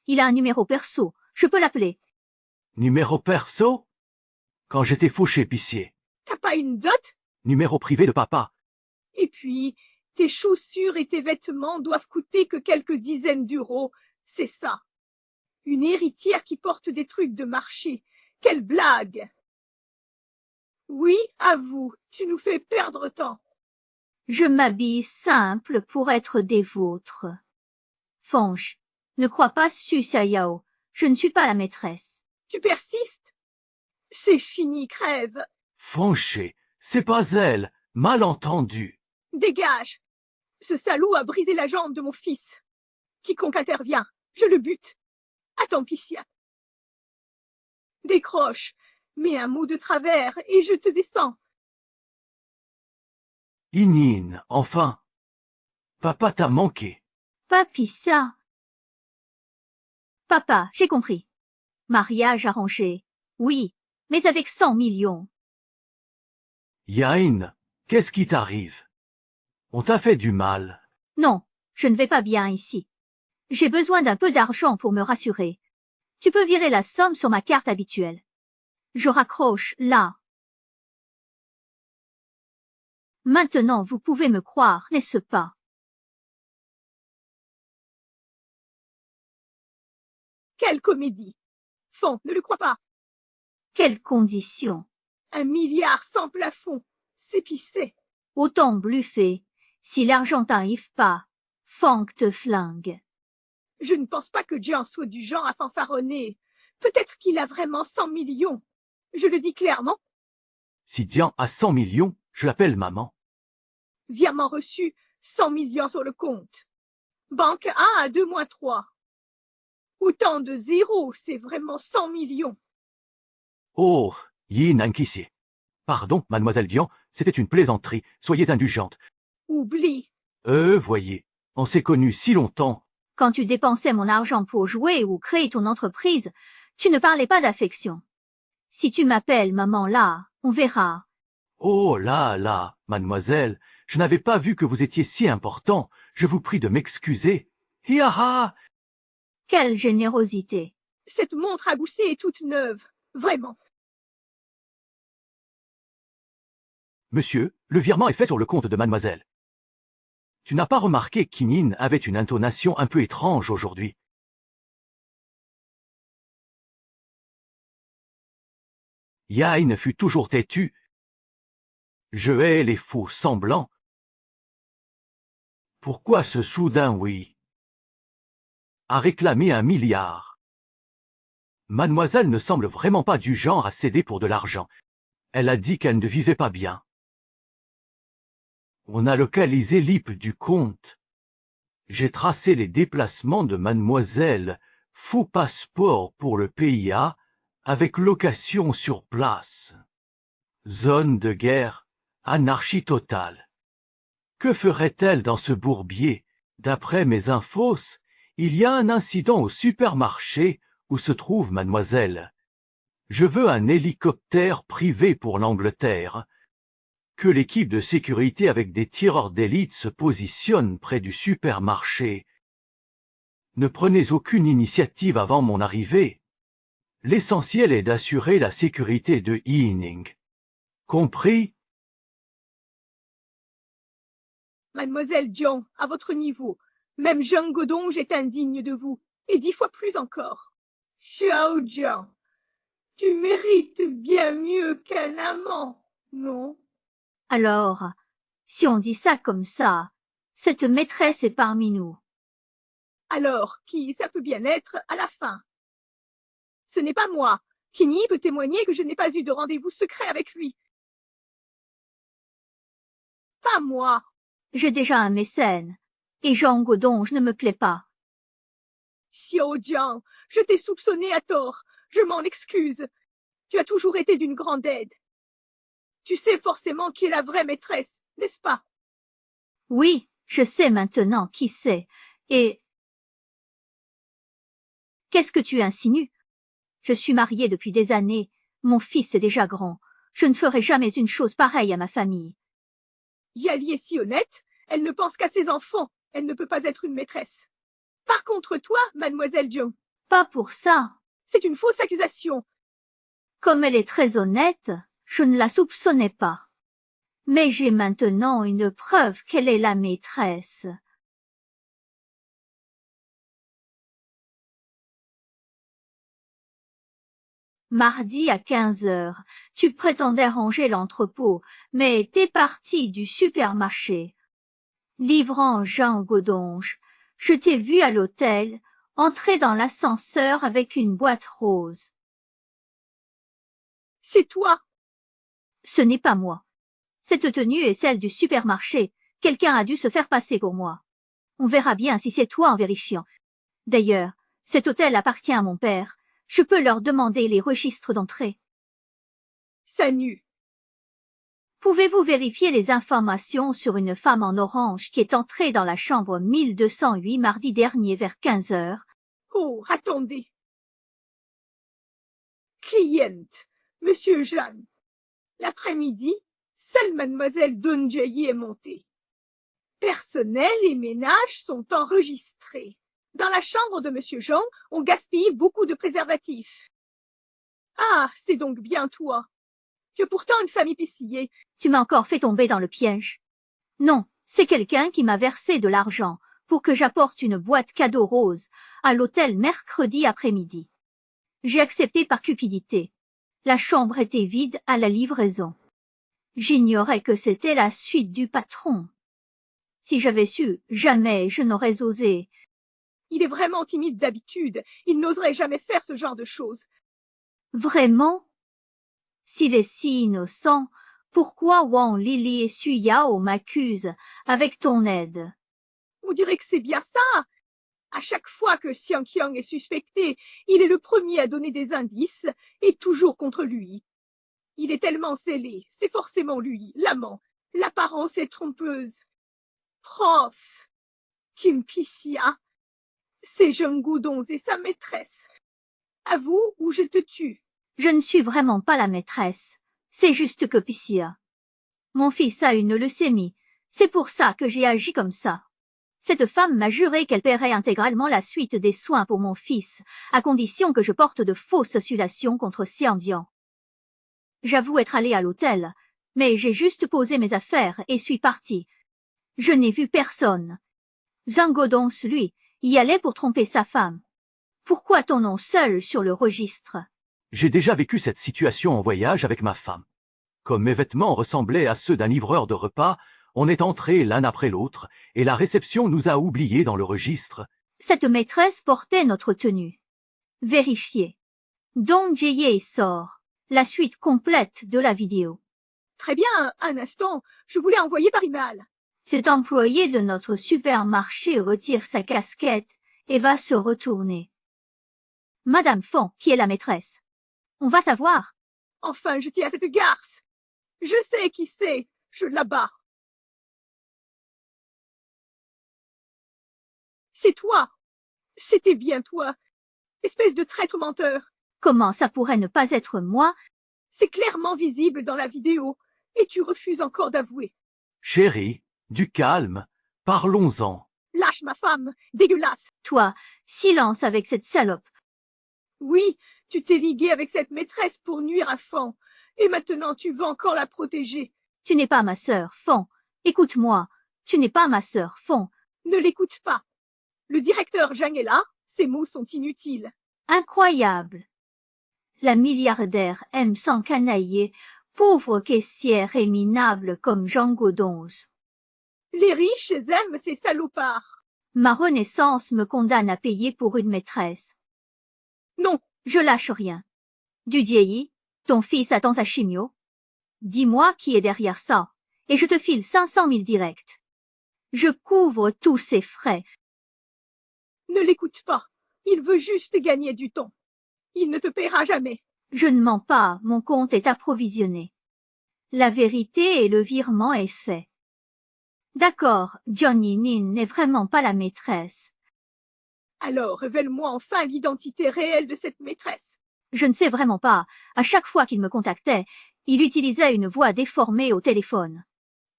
Il a un numéro perso. Je peux l'appeler. Numéro perso? Quand j'étais fauché épicier. T'as pas une dot? Numéro privé de papa. Et puis, tes chaussures et tes vêtements doivent coûter que quelques dizaines d'euros. C'est ça. Une héritière qui porte des trucs de marché. Quelle blague! Oui, avoue, tu nous fais perdre temps. Je m'habille simple pour être des vôtres. Fange, ne crois pas Su Xiaoyao. Je ne suis pas la maîtresse. Tu persistes? C'est fini, crève. Fanché, c'est pas elle. Malentendu. Dégage. Ce salaud a brisé la jambe de mon fils. Quiconque intervient, je le bute. Attends, Pissia. Décroche, mets un mot de travers et je te descends. Inine, enfin. Papa t'a manqué. Papissa. Papa, j'ai compris. Mariage arrangé. Oui, mais avec 100 millions. Yain, qu'est-ce qui t'arrive? On t'a fait du mal. Non, je ne vais pas bien ici. J'ai besoin d'un peu d'argent pour me rassurer. Tu peux virer la somme sur ma carte habituelle. Je raccroche là. Maintenant, vous pouvez me croire, n'est-ce pas? Quelle comédie! Fond, ne le crois pas. Quelles conditions? 1 milliard sans plafond, c'est pissé. Autant bluffer. Si l'argent t'arrive pas, Fang te flingue. Je ne pense pas que Jian soit du genre à fanfaronner. Peut-être qu'il a vraiment 100 millions. Je le dis clairement. Si Dian a 100 millions, je l'appelle maman. Virement reçu, 100 millions sur le compte. Banque 1 à 2-3. Autant de zéros, c'est vraiment 100 millions. Oh, Yin Ankissi. Pardon, mademoiselle Dian, c'était une plaisanterie. Soyez indulgente. Oublie. Voyez, on s'est connus si longtemps. Quand tu dépensais mon argent pour jouer ou créer ton entreprise, tu ne parlais pas d'affection. Si tu m'appelles maman là, on verra. Oh là, mademoiselle, je n'avais pas vu que vous étiez si important. Je vous prie de m'excuser. Hiaha! Quelle générosité! Cette montre à gousset est toute neuve. Vraiment. Monsieur, le virement est fait sur le compte de mademoiselle. Tu n'as pas remarqué qu'Inin avait une intonation un peu étrange aujourd'hui? Yain fut toujours têtu. Je hais les faux semblants. Pourquoi ce soudain oui? A réclamé 1 milliard. Mademoiselle ne semble vraiment pas du genre à céder pour de l'argent. Elle a dit qu'elle ne vivait pas bien. On a localisé l'IP du compte. J'ai tracé les déplacements de mademoiselle. Faux passeport pour le PIA, avec location sur place. Zone de guerre, anarchie totale. Que ferait-elle dans ce bourbier? D'après mes infos, il y a un incident au supermarché où se trouve mademoiselle. Je veux un hélicoptère privé pour l'Angleterre. Que l'équipe de sécurité avec des tireurs d'élite se positionne près du supermarché. Ne prenez aucune initiative avant mon arrivée. L'essentiel est d'assurer la sécurité de Yinning. Compris? Mademoiselle Jiang, à votre niveau, même Jean Godonge est indigne de vous, et 10 fois plus encore. Xiao Jiang, tu mérites bien mieux qu'un amant, non? Alors, si on dit ça comme ça, cette maîtresse est parmi nous. Alors, qui ça peut bien être à la fin? Ce n'est pas moi. Kini peut témoigner que je n'ai pas eu de rendez-vous secret avec lui. Pas moi. J'ai déjà un mécène, et Jean Godonge ne me plaît pas. Xiao Jiang, je t'ai soupçonné à tort. Je m'en excuse. Tu as toujours été d'une grande aide. Tu sais forcément qui est la vraie maîtresse, n'est-ce pas? Oui, je sais maintenant qui c'est, et... Qu'est-ce que tu insinues? Je suis mariée depuis des années, mon fils est déjà grand, je ne ferai jamais une chose pareille à ma famille. Yali est si honnête, elle ne pense qu'à ses enfants, elle ne peut pas être une maîtresse. Par contre toi, mademoiselle Jiang, Pas pour ça. c'est une fausse accusation. Comme elle est très honnête, je ne la soupçonnais pas. Mais j'ai maintenant une preuve qu'elle est la maîtresse. Mardi à 15 heures, tu prétendais ranger l'entrepôt, mais t'es parti du supermarché. Livrant Jean Godonge, je t'ai vu à l'hôtel, entrer dans l'ascenseur avec une boîte rose. C'est toi. Ce n'est pas moi. Cette tenue est celle du supermarché. Quelqu'un a dû se faire passer pour moi. On verra bien si c'est toi en vérifiant. D'ailleurs, cet hôtel appartient à mon père. Je peux leur demander les registres d'entrée. Sanu. Pouvez-vous vérifier les informations sur une femme en orange qui est entrée dans la chambre 1208 mardi dernier vers 15 heures? Oh, attendez. Cliente, monsieur Jeanne. L'après-midi, seule mademoiselle Donjayi est montée. Personnel et ménage sont enregistrés. Dans la chambre de monsieur Jean, on gaspille beaucoup de préservatifs. Ah, c'est donc bien toi. Tu es pourtant une femme épicier. Tu m'as encore fait tomber dans le piège. Non, c'est quelqu'un qui m'a versé de l'argent pour que j'apporte une boîte cadeau rose à l'hôtel mercredi après-midi. J'ai accepté par cupidité. La chambre était vide à la livraison. J'ignorais que c'était la suite du patron. Si j'avais su, jamais je n'aurais osé. Il est vraiment timide d'habitude. Il n'oserait jamais faire ce genre de choses. Vraiment? S'il est si innocent, pourquoi Wang Lili et Xu Yao m'accusent avec ton aide? On dirait que c'est bien ça. À chaque fois que Xiang Qiang est suspecté, il est le premier à donner des indices, et toujours contre lui. Il est tellement scellé, c'est forcément lui, l'amant. L'apparence est trompeuse. Prof, Kim Pixia, c'est Jean Godonge et sa maîtresse. Avoue ou je te tue. Je ne suis vraiment pas la maîtresse. C'est juste que Pixia. Mon fils a une leucémie. C'est pour ça que j'ai agi comme ça. Cette femme m'a juré qu'elle paierait intégralement la suite des soins pour mon fils, à condition que je porte de fausses accusations contre Xiandian. J'avoue être allée à l'hôtel, mais j'ai juste posé mes affaires et suis partie. Je n'ai vu personne. Jean Godonge, lui, y allait pour tromper sa femme. Pourquoi ton nom seul sur le registre? J'ai déjà vécu cette situation en voyage avec ma femme. Comme mes vêtements ressemblaient à ceux d'un livreur de repas, on est entrés l'un après l'autre, et la réception nous a oubliés dans le registre. Cette maîtresse portait notre tenue. Vérifiez. Dong Jie sort. La suite complète de la vidéo. Très bien, un instant, je voulais envoyer par email. Cet employé de notre supermarché retire sa casquette et va se retourner. Madame Fong, qui est la maîtresse? On va savoir. Enfin, je tiens à cette garce. Je sais qui c'est, je la bats. C'est toi. C'était bien toi. Espèce de traître menteur. Comment ça pourrait ne pas être moi? C'est clairement visible dans la vidéo, et tu refuses encore d'avouer. Chérie, du calme, parlons-en. Lâche ma femme, dégueulasse. Toi, silence avec cette salope. Oui, tu t'es ligué avec cette maîtresse pour nuire à Fan, et maintenant tu veux encore la protéger. Tu n'es pas ma sœur, Fan. Écoute-moi, tu n'es pas ma sœur, Fan. Ne l'écoute pas. Le directeur Zhang est là, ses mots sont inutiles. Incroyable. La milliardaire aime s'encanailler, pauvre caissière et minable comme Jean Gaudens. Les riches aiment ces salopards. Ma renaissance me condamne à payer pour une maîtresse. Non, Je lâche rien. Dudiei, ton fils attend sa chimio. Dis-moi qui est derrière ça, et je te file 500 000 directs. Je couvre tous ses frais. ne l'écoute pas. Il veut juste gagner du temps. Il ne te paiera jamais. Je ne mens pas, mon compte est approvisionné. La vérité et le virement est fait. D'accord, Johnny Nin n'est vraiment pas la maîtresse. Alors révèle-moi enfin l'identité réelle de cette maîtresse. Je ne sais vraiment pas. À chaque fois qu'il me contactait, il utilisait une voix déformée au téléphone.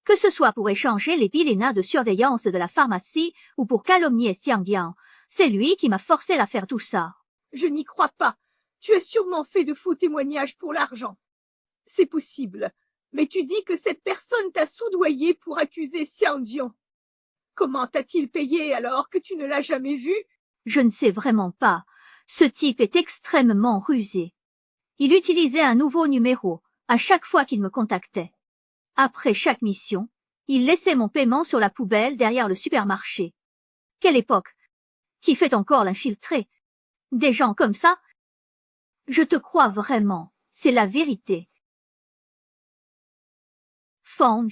Que ce soit pour échanger les pilénas de surveillance de la pharmacie ou pour calomnier Xiang Dian, c'est lui qui m'a forcé à faire tout ça. Je n'y crois pas. Tu as sûrement fait de faux témoignages pour l'argent. C'est possible. Mais tu dis que cette personne t'a soudoyé pour accuser Xiang Dian. Comment t'a-t-il payé alors que tu ne l'as jamais vu? Je ne sais vraiment pas. Ce type est extrêmement rusé. Il utilisait un nouveau numéro à chaque fois qu'il me contactait. Après chaque mission, il laissait mon paiement sur la poubelle derrière le supermarché. Quelle époque! Qui fait encore l'infiltré? Des gens comme ça? Je te crois vraiment, c'est la vérité. Fang,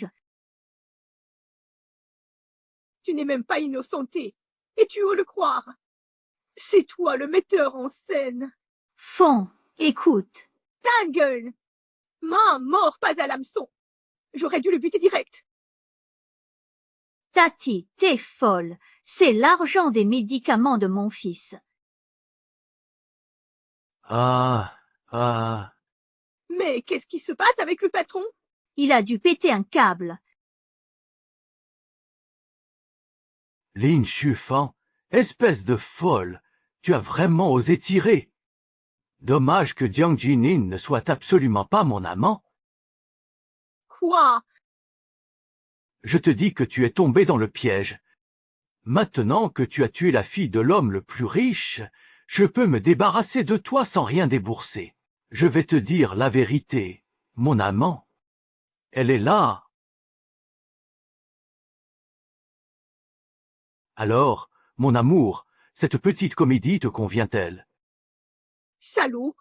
Tu n'es même pas innocenté. Et tu oses le croire. C'est toi le metteur en scène. Fang, écoute. Ta gueule! Main, mort, pas à l'hameçon. J'aurais dû le buter direct. Tati, t'es folle. C'est l'argent des médicaments de mon fils. Ah. Mais qu'est-ce qui se passe avec le patron? Il a dû péter un câble. Lin Shufan, espèce de folle, tu as vraiment osé tirer. Dommage que Jiang Jinin ne soit absolument pas mon amant. Quoi? Je te dis que tu es tombé dans le piège. Maintenant que tu as tué la fille de l'homme le plus riche, je peux me débarrasser de toi sans rien débourser. Je vais te dire la vérité, mon amant. Elle est là. Alors, mon amour, cette petite comédie te convient-elle? Salaud!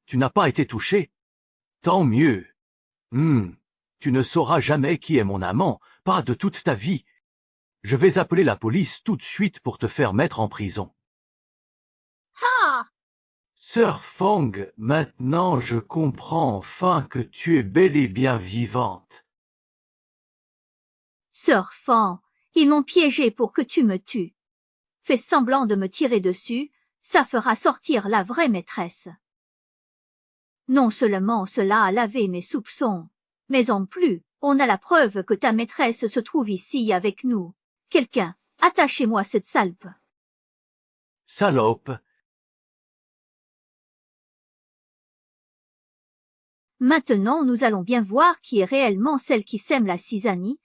Tu n'as pas été touché? Tant mieux. Tu ne sauras jamais qui est mon amant, pas de toute ta vie. Je vais appeler la police tout de suite pour te faire mettre en prison. Ah! Sœur Fang, maintenant je comprends enfin que tu es bel et bien vivante. Sœur Fan, ils m'ont piégé pour que tu me tues. Fais semblant de me tirer dessus, ça fera sortir la vraie maîtresse. Non seulement cela a lavé mes soupçons, mais en plus, on a la preuve que ta maîtresse se trouve ici avec nous. Quelqu'un, attachez-moi cette salope. Salope. Maintenant, nous allons bien voir qui est réellement celle qui sème la cisanie.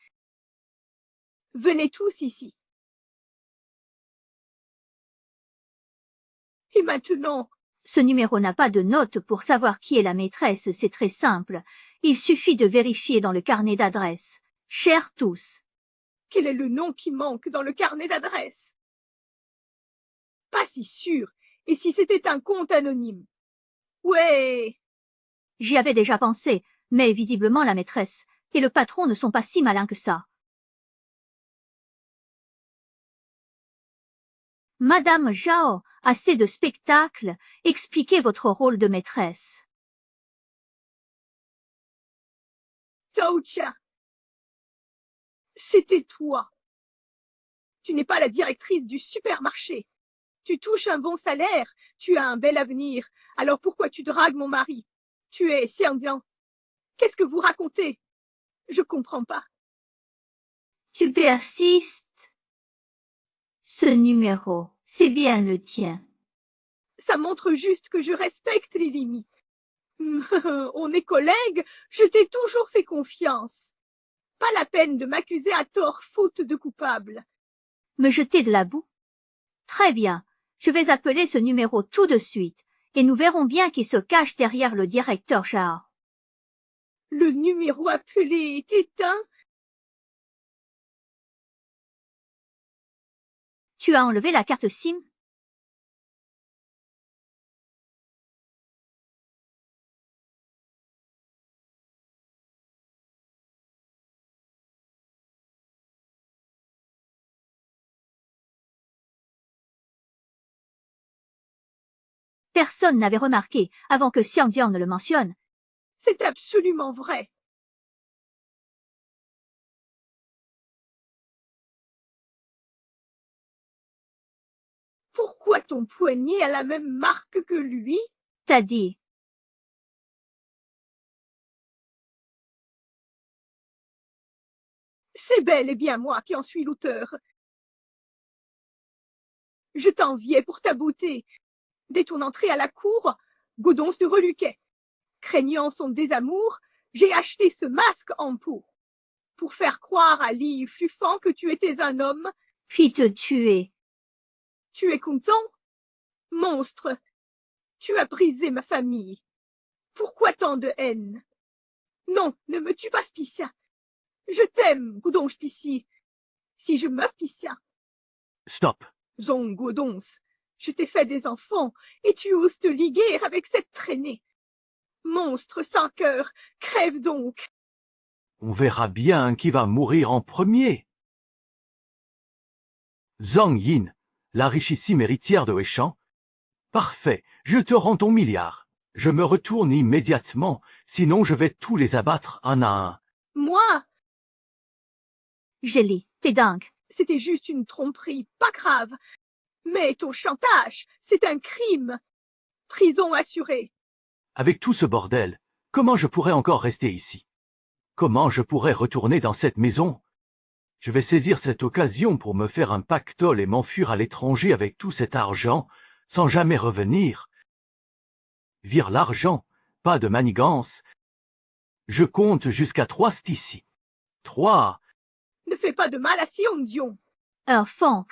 Venez tous ici. Et maintenant, Ce numéro n'a pas de note pour savoir qui est la maîtresse, c'est très simple. Il suffit de vérifier dans le carnet d'adresse. Chers tous. quel est le nom qui manque dans le carnet d'adresse? Pas si sûr. Et si c'était un compte anonyme? Ouais. J'y avais déjà pensé, mais visiblement la maîtresse et le patron ne sont pas si malins que ça. Madame Zhao, assez de spectacle, expliquez votre rôle de maîtresse. Zhao Qian. C'était toi. Tu n'es pas la directrice du supermarché. Tu touches un bon salaire, tu as un bel avenir. Alors pourquoi tu dragues mon mari? Tu es Xiangjian. Qu'est-ce que vous racontez? Je comprends pas. Tu persistes. Ce numéro, c'est bien le tien. Ça montre juste que je respecte les limites. On est collègues, je t'ai toujours fait confiance. Pas la peine de m'accuser à tort faute de coupable. Me jeter de la boue? Très bien, je vais appeler ce numéro tout de suite, et nous verrons bien qui se cache derrière le directeur Zhao. Le numéro appelé est éteint. Tu as enlevé la carte SIM? Personne n'avait remarqué avant que Xiangjian ne le mentionne. C'est absolument vrai. Pourquoi ton poignet a la même marque que lui? T'as dit. C'est bel et bien moi qui en suis l'auteur. Je t'enviais pour ta beauté. Dès ton entrée à la cour, Godon se reluquait. Craignant son désamour, j'ai acheté ce masque en peau. Pour faire croire à Li Fufan que tu étais un homme. Puis te tuer. Tu es content? Monstre! Tu as brisé ma famille. Pourquoi tant de haine? Non, ne me tue pas, Spicia. Je t'aime, Godon Spici. Si je meurs, Spicia. Stop. Zong Godons, je t'ai fait des enfants, et tu oses te liguer avec cette traînée. Monstre sans cœur, crève donc. On verra bien qui va mourir en premier. Zhang Yin, la richissime héritière de Weishan. Parfait, je te rends ton milliard. Je me retourne immédiatement, sinon je vais tous les abattre un à un. Moi? Gélie, t'es dingue. C'était juste une tromperie, pas grave. Mais ton chantage, c'est un crime. Prison assurée. Avec tout ce bordel, comment je pourrais encore rester ici? Comment je pourrais retourner dans cette maison? Je vais saisir cette occasion pour me faire un pactole et m'enfuir à l'étranger avec tout cet argent, sans jamais revenir. Vire l'argent, pas de manigance. Je compte jusqu'à 3 ici. 3. Ne fais pas de mal à Xiongdion. Funk.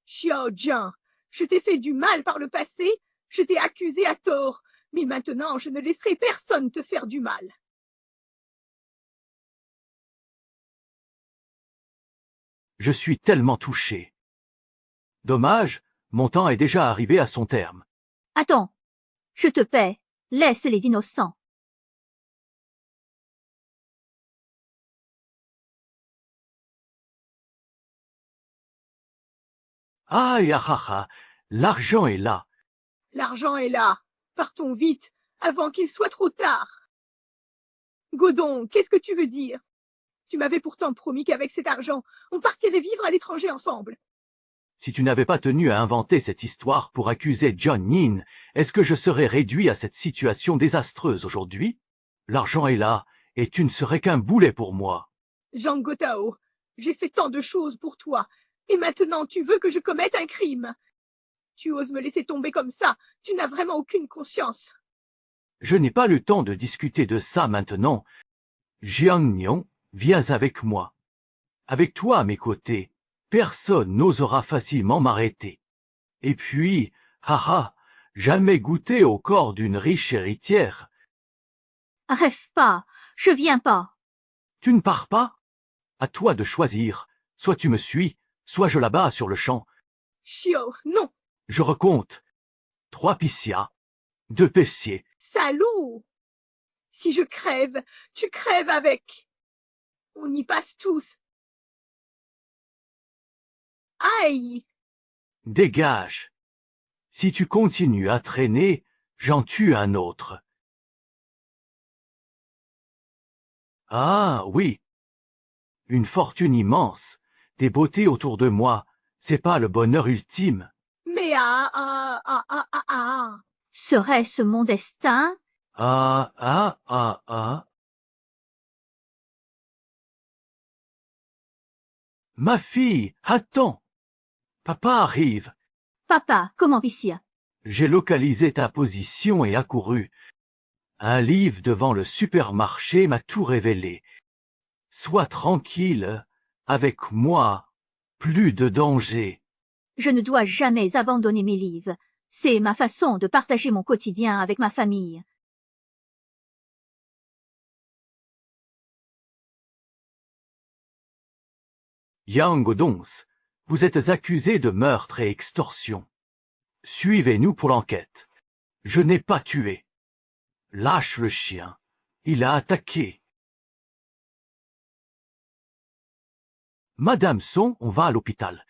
Xiao Jian, je t'ai fait du mal par le passé, je t'ai accusé à tort, mais maintenant je ne laisserai personne te faire du mal. Je suis tellement touché. Dommage, mon temps est déjà arrivé à son terme. Attends. Je te paie. Laisse les innocents. Aïe, ah, ah, ah, l'argent est là. L'argent est là. Partons vite, avant qu'il soit trop tard. Godon, qu'est-ce que tu veux dire? Tu m'avais pourtant promis qu'avec cet argent, on partirait vivre à l'étranger ensemble. Si tu n'avais pas tenu à inventer cette histoire pour accuser John Yin, est-ce que je serais réduit à cette situation désastreuse aujourd'hui? L'argent est là, et tu ne serais qu'un boulet pour moi. Zhang Gotao, j'ai fait tant de choses pour toi, et maintenant tu veux que je commette un crime. Tu oses me laisser tomber comme ça, tu n'as vraiment aucune conscience. Je n'ai pas le temps de discuter de ça maintenant. Jiang Niong, viens avec moi. Avec toi à mes côtés, personne n'osera facilement m'arrêter. Et puis, haha, jamais goûté au corps d'une riche héritière. Rêve pas. Je viens pas. Tu ne pars pas? À toi de choisir. Soit tu me suis, soit je l'abats sur le champ. Chiao, non. Je recompte. 3 piscia, 2 pessiers. Salaud! Si je crève, tu crèves avec. On y passe tous. Aïe! Dégage. Si tu continues à traîner, j'en tue un autre. Ah, oui. Une fortune immense, des beautés autour de moi, c'est pas le bonheur ultime. Mais Serait-ce mon destin? Ah. Ma fille, attends. Papa arrive. Papa, comment ici? J'ai localisé ta position et accouru. Un livre devant le supermarché m'a tout révélé. Sois tranquille, avec moi, plus de danger. Je ne dois jamais abandonner mes livres. C'est ma façon de partager mon quotidien avec ma famille. Yang Odons, vous êtes accusé de meurtre et extorsion. Suivez-nous pour l'enquête. Je n'ai pas tué. Lâche le chien. Il a attaqué. Madame Song, on va à l'hôpital.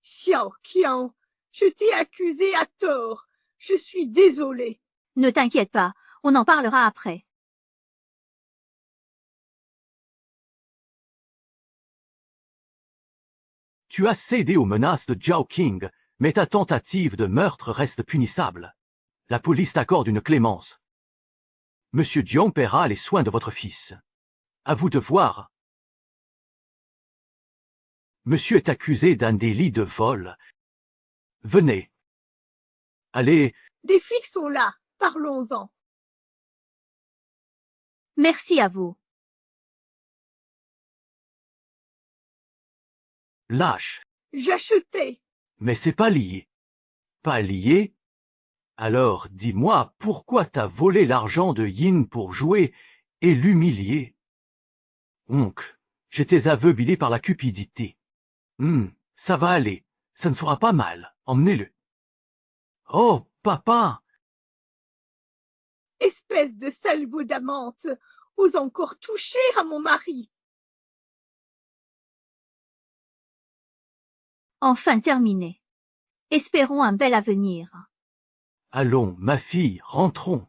Xiao Qian, je t'ai accusé à tort. Je suis désolée. Ne t'inquiète pas, on en parlera après. Tu as cédé aux menaces de Zhao Qing, mais ta tentative de meurtre reste punissable. La police t'accorde une clémence. Monsieur Jiang paiera les soins de votre fils. À vous de voir. Monsieur est accusé d'un délit de vol. Venez. Allez. Des flics sont là. Parlons-en. Merci à vous. Lâche. J'achetais. Mais c'est pas lié. Pas lié? Alors dis-moi pourquoi t'as volé l'argent de Yin pour jouer et l'humilier. Oncle, j'étais aveuglé par la cupidité. Ça va aller, ça ne fera pas mal, emmenez-le. Oh, papa! Espèce de salbot d'amante, ose encore toucher à mon mari. Enfin terminé. Espérons un bel avenir. Allons, ma fille, rentrons.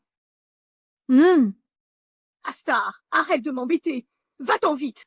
Astar, arrête de m'embêter. Va-t'en vite.